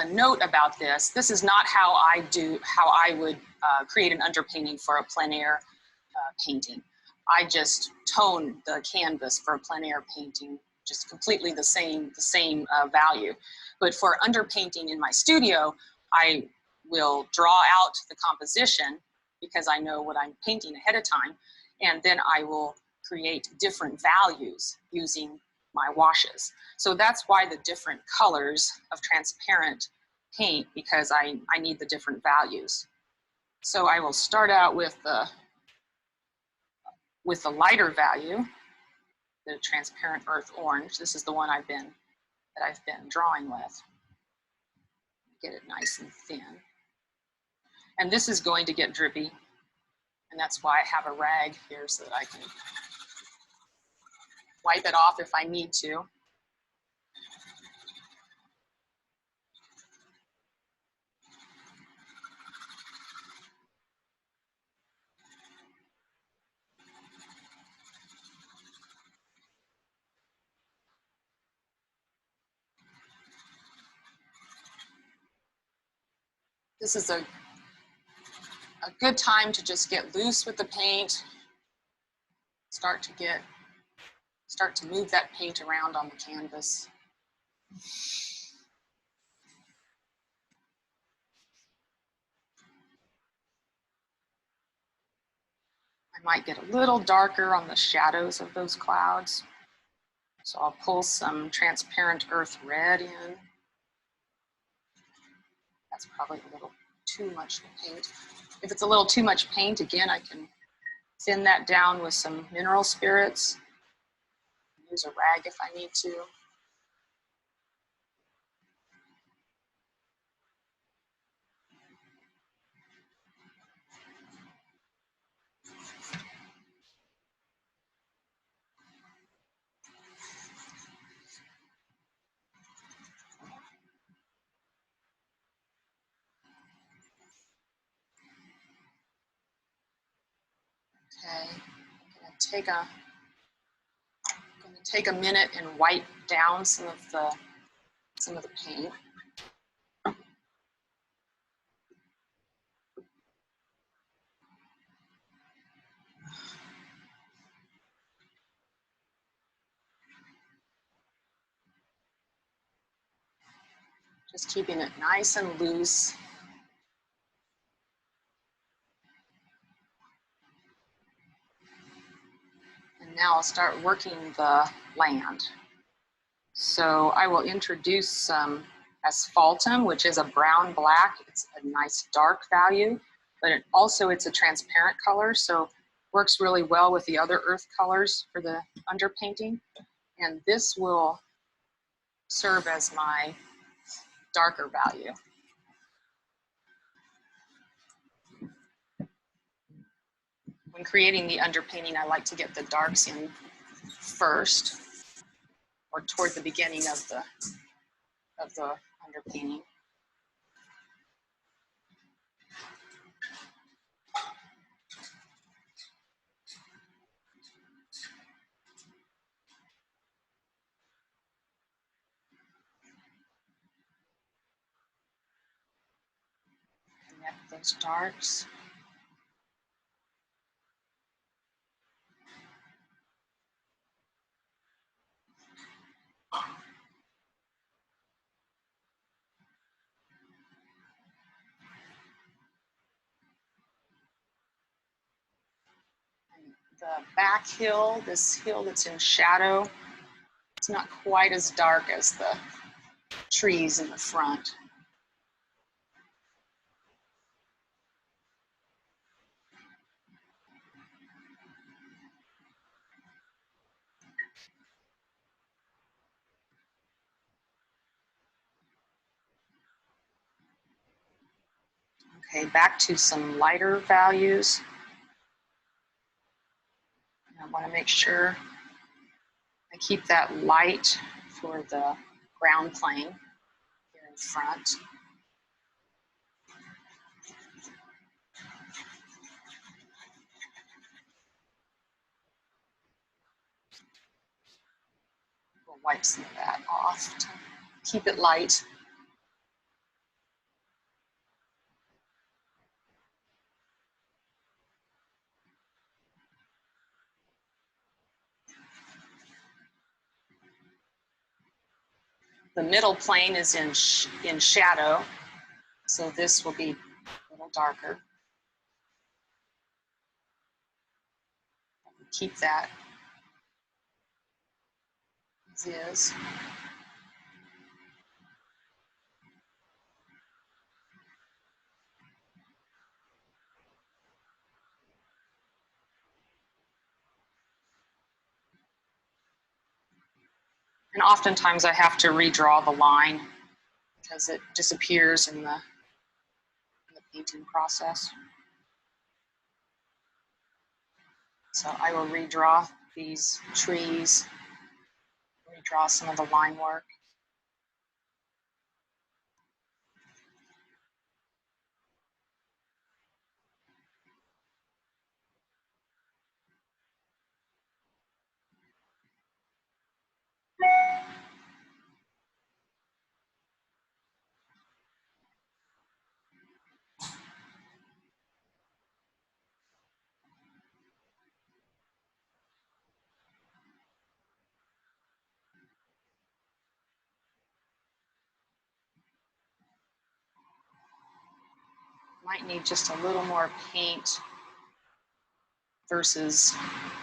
note about this: this is not how I would create an underpainting for a plein air painting. I just tone the canvas for a plein air painting, just completely the same value. But for underpainting in my studio, I will draw out the composition because I know what I'm painting ahead of time, and then I will create different values using my washes. So that's why the different colors of transparent paint, because I need the different values. So I will start out with the lighter value, the transparent earth orange. This is the one I've been drawing with. Get it nice and thin. And this is going to get drippy, and that's why I have a rag here so that I can wipe it off if I need to. This is a good time to just get loose with the paint, start to move that paint around on the canvas. I might get a little darker on the shadows of those clouds. So I'll pull some transparent earth red in. That's probably a little too much paint. If it's a little too much paint, again, I can thin that down with some mineral spirits. Use a rag if I need to. Okay, I'm gonna take a minute and wipe down some of the paint. Just keeping it nice and loose. And now I'll start working the land. So I will introduce some asphaltum, which is a brown black. It's a nice dark value, but it's a transparent color, so works really well with the other earth colors for the underpainting. And this will serve as my darker value. when creating the underpainting, I like to get the darks in first, or toward the beginning of the underpainting. Connect those darks. The back hill, this hill that's in shadow, it's not quite as dark as the trees in the front. Okay, back to some lighter values. I want to make sure I keep that light for the ground plane here in front. We'll wipe some of that off to keep it light. The middle plane is in shadow, so this will be a little darker. Keep that as is. And oftentimes I have to redraw the line because it disappears in the painting process. So I will redraw these trees, redraw some of the line work. Might need just a little more paint versus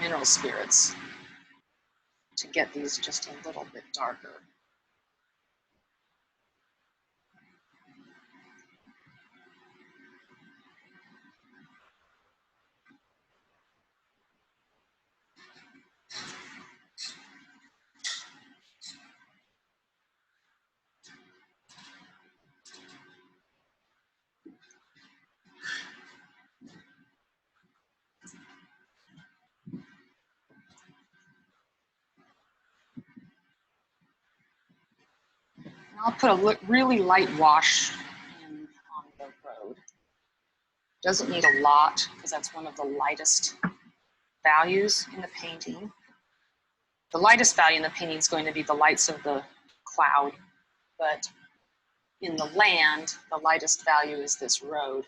mineral spirits to get these just a little bit darker. I'll put a really light wash in on the road. Doesn't need a lot because that's one of the lightest values in the painting. The lightest value in the painting is going to be the lights of the cloud, but in the land, the lightest value is this road.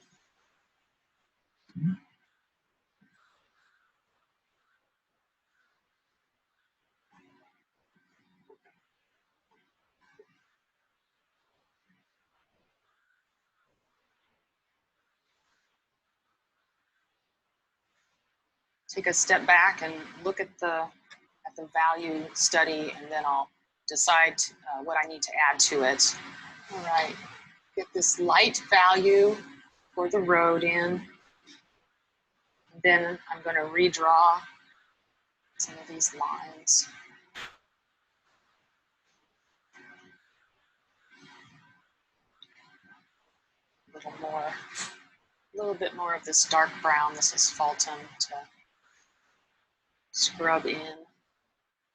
Take a step back and look at the value study, and then I'll decide what I need to add to it. All right, get this light value for the road in. Then I'm going to redraw some of these lines. A little bit more of this dark brown, this asphaltum, to scrub in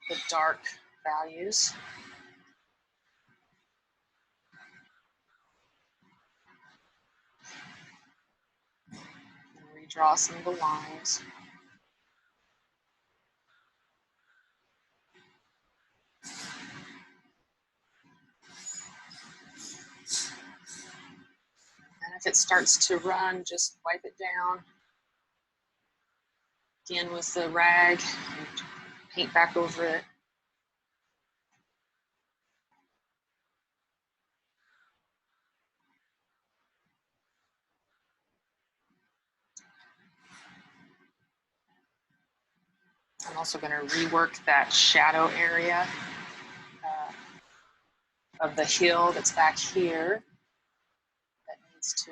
the dark values. And redraw some of the lines. And if it starts to run, just wipe it down. Again with the rag and paint back over it. I'm also going to rework that shadow area of the hill that's back here that needs to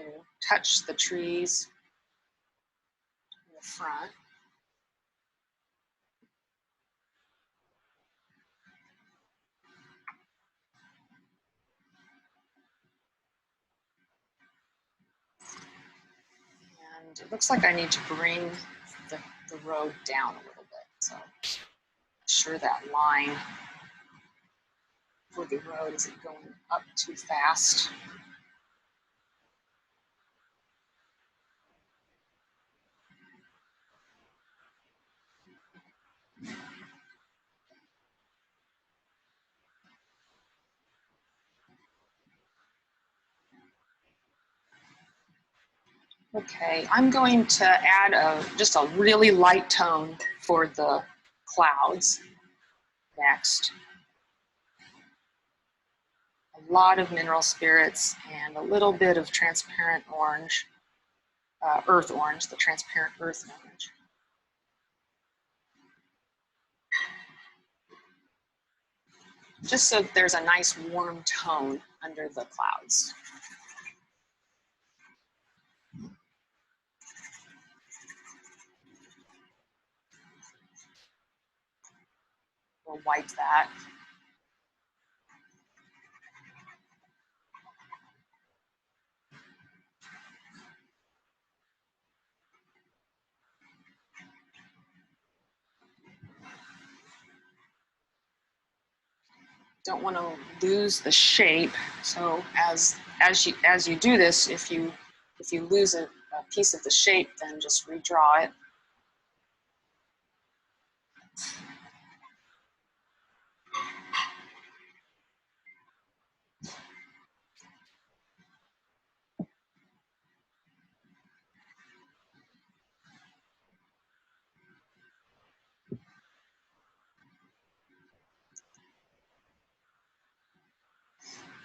touch the trees in the front. And it looks like I need to bring the road down a little bit. So sure that line for the road isn't going up too fast. Okay, I'm going to add just a really light tone for the clouds next. A lot of mineral spirits and a little bit of transparent orange, earth orange, the transparent earth orange. Just so there's a nice warm tone under the clouds. We'll wipe that. Don't want to lose the shape. So as you do this, if you lose a piece of the shape, then just redraw it.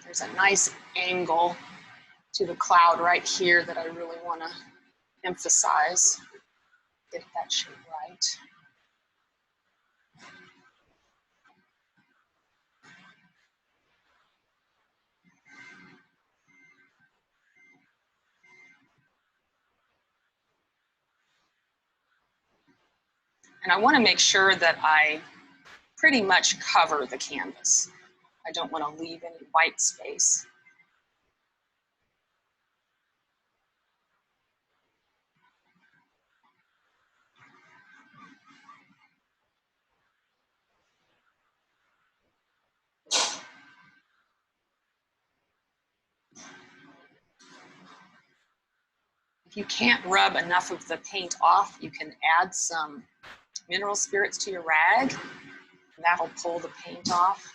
There's a nice angle to the cloud right here that I really want to emphasize. Get that shape right. And I want to make sure that I pretty much cover the canvas. I don't want to leave any white space. If you can't rub enough of the paint off, you can add some mineral spirits to your rag, and that'll pull the paint off.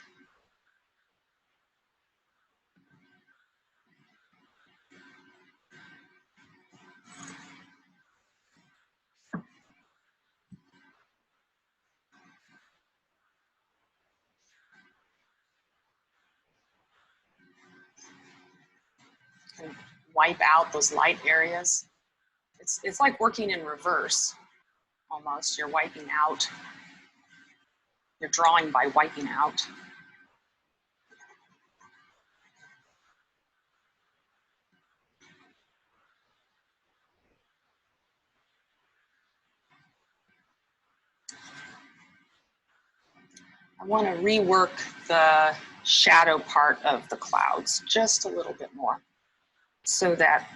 And wipe out those light areas. It's like working in reverse, almost. You're wiping out. You're drawing by wiping out. I want to rework the shadow part of the clouds just a little bit more so that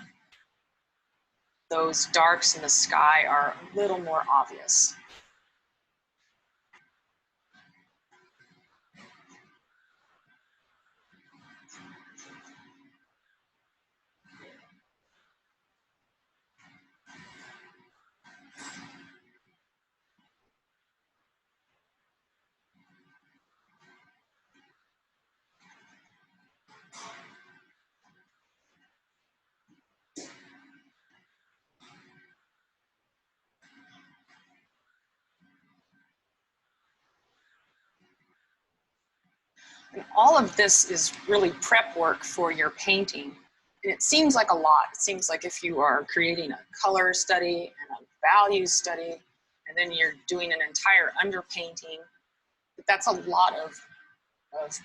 those darks in the sky are a little more obvious. And all of this is really prep work for your painting. And it seems like a lot. It seems like if you are creating a color study and a value study, and then you're doing an entire underpainting, but that's a lot of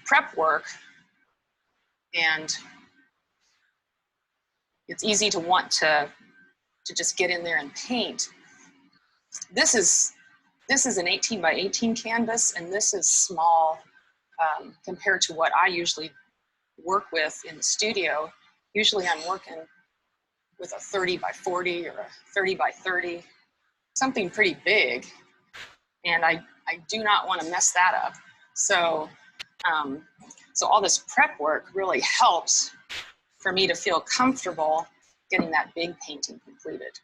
prep work. And it's easy to want to just get in there and paint. This is an 18 by 18 canvas, and this is small compared to what I usually work with in the studio. Usually I'm working with a 30 by 40 or a 30 by 30, something pretty big. And I do not want to mess that up. So, so all this prep work really helps for me to feel comfortable getting that big painting completed.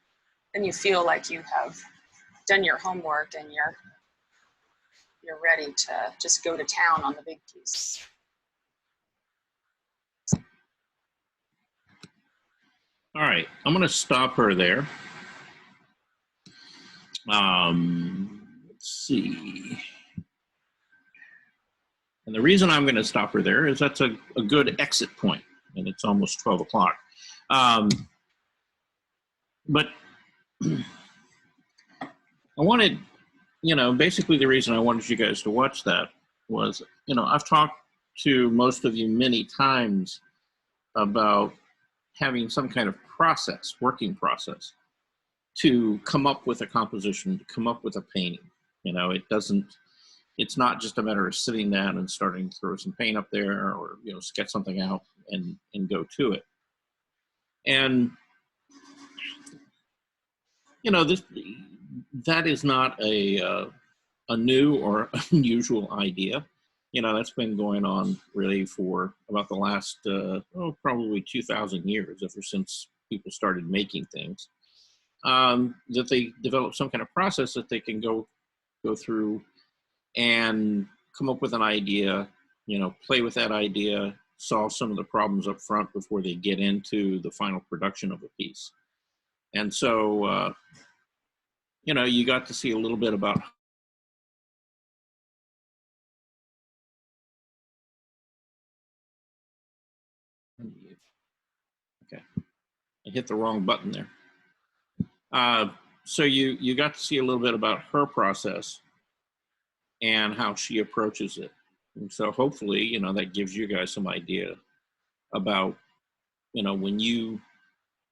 Then you feel like you have done your homework and you're ready to just go to town on the big piece. All right, I'm going to stop her there. Let's see. And the reason I'm going to stop her there is that's a good exit point, and it's almost 12 o'clock. But I wanted, basically the reason I wanted you guys to watch that was, I've talked to most of you many times about having some kind of process, working process, to come up with a composition, to come up with a painting. It's not just a matter of sitting down and starting to throw some paint up there or, sketch something out and go to it. And, that is not a new or unusual idea. That's been going on really for about the last, probably 2,000 years, ever since people started making things, that they develop some kind of process that they can go through and come up with an idea, play with that idea, solve some of the problems up front before they get into the final production of a piece. And so, you got to see a little bit about okay, I hit the wrong button there. So you got to see a little bit about her process and how she approaches it. And so hopefully, that gives you guys some idea about, when you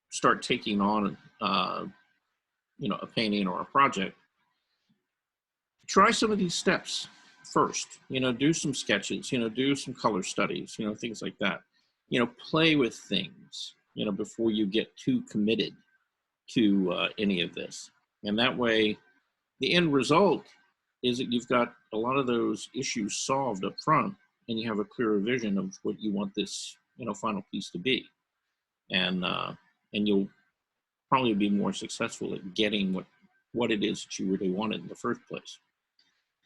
start taking on, a painting or a project, try some of these steps first, do some sketches, do some color studies, things like that, play with things, before you get too committed to any of this. And that way, the end result is that you've got a lot of those issues solved up front, and you have a clearer vision of what you want this, final piece to be. And you'll probably be more successful at getting what it is that you really wanted in the first place.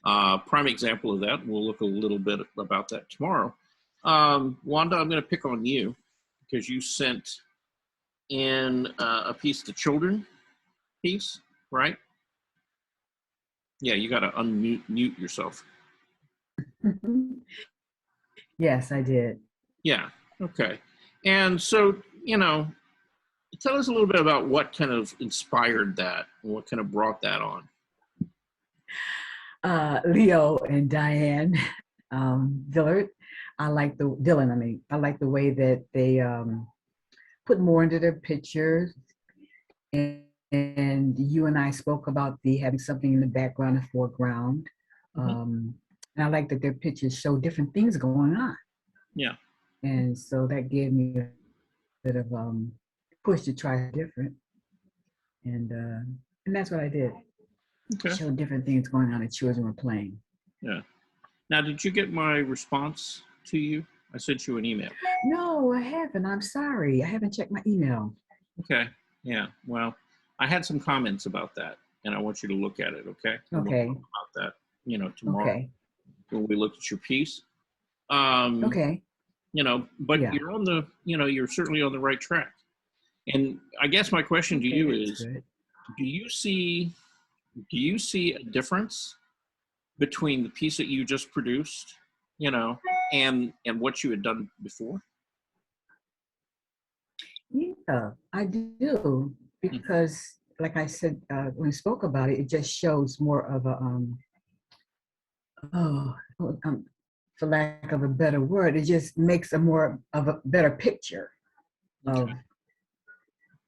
Prime example of that, we'll look a little bit about that tomorrow. Wanda, I'm going to pick on you because you sent in a piece, the children piece, right? Yeah, you got to unmute yourself. Yes, I did. Yeah, okay. And so, tell us a little bit about what kind of inspired that and what kind of brought that on. Leo and Diane Dillard. I like the way that they put more into their pictures. And you and I spoke about having something in the background and foreground. And I like that their pictures show different things going on. Yeah. And so that gave me a bit of push to try different. And that's what I did. Okay. Showed different things going on. The children were playing. Yeah. Now, did you get my response to you? I sent you an email. No, I haven't. I'm sorry. I haven't checked my email. Okay. Yeah. Well, I had some comments about that, and I want you to look at it. Okay. And we'll Okay. talk about that, tomorrow Okay. when we look at your piece. Okay. But Yeah. you're on the, you're certainly on the right track. And I guess my question to Okay, you that's is, good. do you see a difference between the piece that you just produced, and what you had done before? Yeah, I do, because like I said, when we spoke about it, it just shows more of a, for lack of a better word, it just makes a more of a better picture of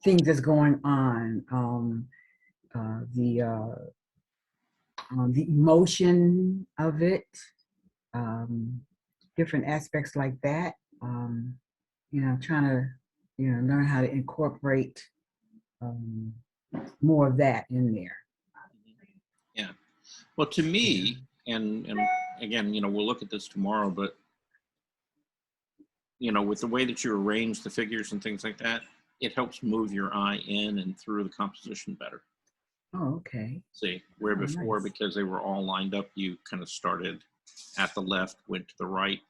things that's going on, the emotion of it, different aspects like that. Trying to, learn how to incorporate more of that in there. Yeah. Well, to me, and again, we'll look at this tomorrow, but with the way that you arrange the figures and things like that, it helps move your eye in and through the composition better. Oh, okay. See, where before, nice. because they were all lined up, you kind of started at the left, went to the right,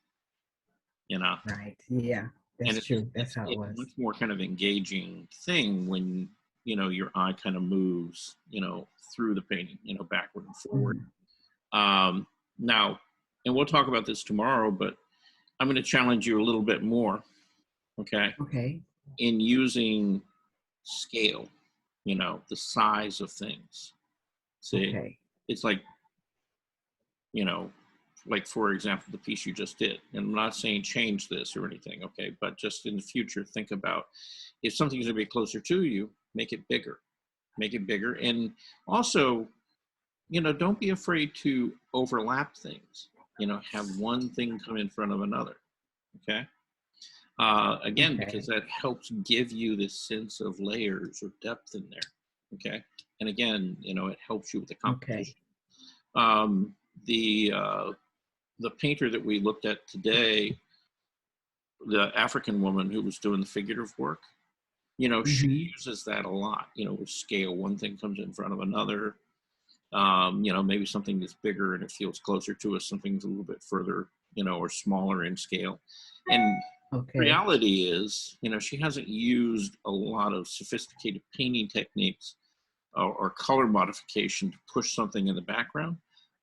Right. Yeah, that's true. That's how it It's was. a much more kind of engaging thing when, your eye kind of moves, through the painting, backward and forward. Now, and we'll talk about this tomorrow, but I'm going to challenge you a little bit more, okay? Okay. In using scale, the size of things. See, Okay. it's like, like for example, the piece you just did. And I'm not saying change this or anything, okay? But just in the future, think about if something's going to be closer to you, make it bigger. Make it bigger. And also, don't be afraid to overlap things. Have one thing come in front of another, okay? Again, Okay. because that helps give you this sense of layers or depth in there, okay? And again, it helps you with the composition. The painter that we looked at today, the African woman who was doing the figurative work, she uses that a lot, with scale. One thing comes in front of another. Maybe something that's bigger and it feels closer to us, something's a little bit further, or smaller in scale. And reality is, she hasn't used a lot of sophisticated painting techniques or color modification to push something in the background.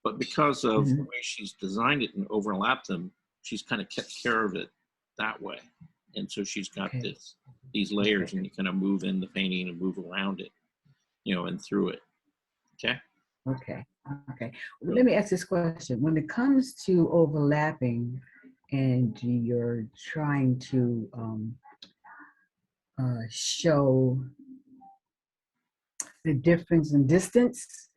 But because of the way she's designed it and overlapped them, she's kind of kept care of it that way. And so she's got these layers, and you kind of move in the painting and move around it, and through it. Okay? Okay. Let me ask this question. When it comes to overlapping and you're trying to show the difference in distance,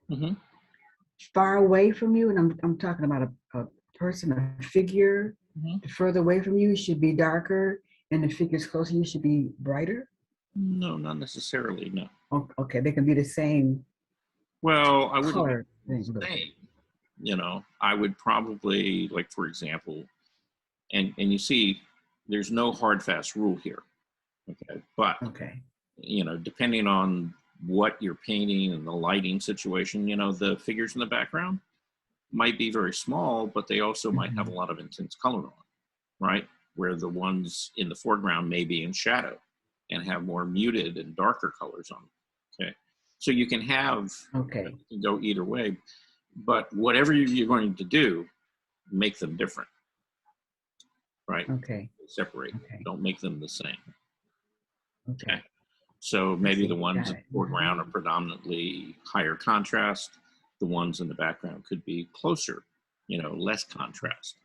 far away from you, and I'm talking about a person, a figure, further away from you should be darker, and the figures closer to you should be brighter? No, not necessarily, no. Okay, they can be the same. Well, I wouldn't color. say, I would probably, like, for example, and you see, there's no hard, fast rule here, okay? But, depending on what you're painting and the lighting situation, the figures in the background might be very small, but they also might have a lot of intense color on, right? Where the ones in the foreground may be in shadow and have more muted and darker colors on them, okay? So you can have, you can go either way, but whatever you're going to do, make them different, right? Separate, don't make them the same, okay? So maybe the ones in the foreground are predominantly higher contrast, the ones in the background could be closer, less contrast,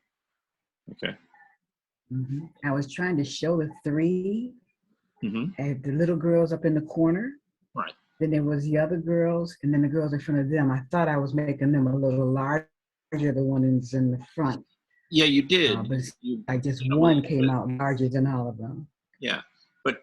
okay? I was trying to show the three, and the little girls up in the corner. Right. Then there was the other girls, and then the girls in front of them. I thought I was making them a little larger, the ones in the front. Yeah, you did. But one came out larger than all of them. Yeah, but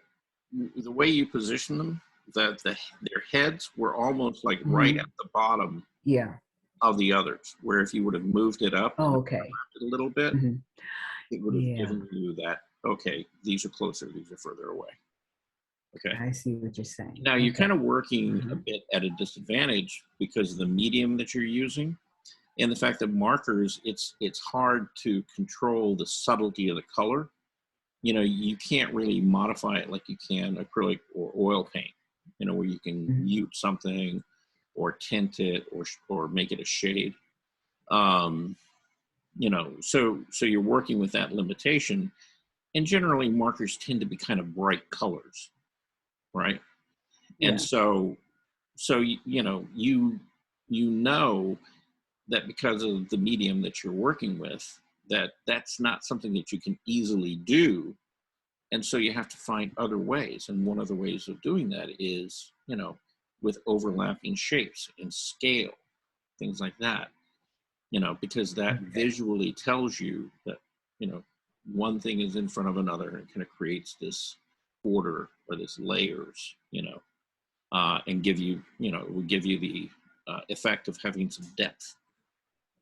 the way you position them that their heads were almost like right at the bottom Yeah. of the others, where if you would have moved it up Oh, okay. a little bit, Mhm. it would have Yeah. given you that, okay, these are closer, these are further away. Okay. I see what you're saying. Now you're Okay. kind of working a bit at a disadvantage because of the medium that you're using and the fact that markers, it's hard to control the subtlety of the color. You know, you can't really modify it like you can acrylic or oil paint, you know, where you can mute something or tint it or make it a shade. You know, so you're working with that limitation, and generally markers tend to be kind of bright colors, right? Yeah. And so you know, you know that because of the medium that you're working with, that's not something that you can easily do. And so you have to find other ways. And one of the ways of doing that is, you know, with overlapping shapes and scale, things like that, you know, because that visually tells you that, you know, one thing is in front of another and kind of creates this order or this layers, you know, and give you, you know, it will give you the effect of having some depth,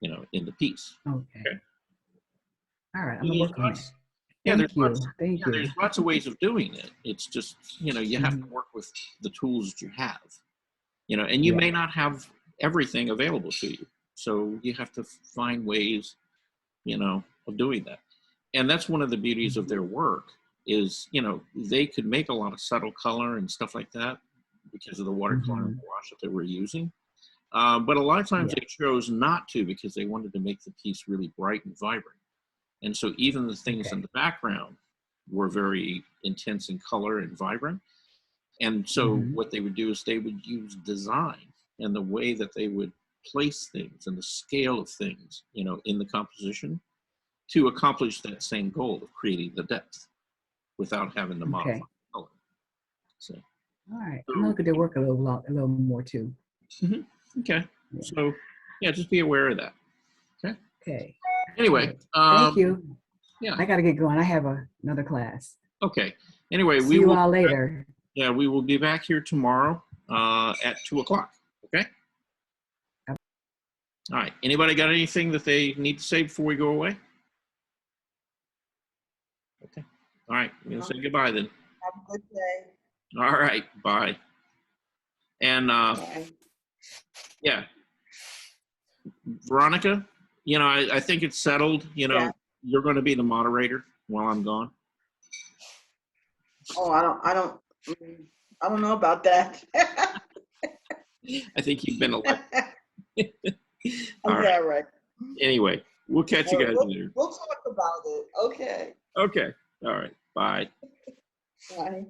you know, in the piece. Okay. All right. I'm There's gonna work on it. lots- Yeah, Thank there's you. lots, Thank yeah, you. there's lots of ways of doing it. It's just, you know, you have to work with the tools that you have, you know, and you Yeah. may not have everything available to you. So you have to find ways, you know, of doing that. And that's one of the beauties of their work is, you know, they could make a lot of subtle color and stuff like that because of the watercolor and wash that they were using. But a lot of times Yeah. they chose not to because they wanted to make the piece really bright and vibrant. And so even the things in the background were very intense in color and vibrant. And so what they would do is they would use design and the way that they would place things and the scale of things, you know, in the composition to accomplish that same goal of creating the depth without having to modify the color. So, All right. I'm gonna look at their work a little more too. okay. Yeah. So, yeah, just be aware of that. Okay. Okay. Anyway, Thank you. Yeah. I gotta get going. I have another class. Okay. Anyway, See we you will all later. Yeah, we will be back here tomorrow at 2:00. Okay. All right. Anybody got anything that they need to say before we go away? Okay. All right. I'm gonna say goodbye then. Have a good day. All right. Bye. And Bye. yeah, Veronica, you know, I think it's settled. You know, Yeah. you're going to be the moderator while I'm gone. Oh, I don't know about that. I think you've been elected. All Yeah, right. right. Anyway, we'll catch you guys later. We'll talk about it. Okay. Okay. All right. Bye. Bye.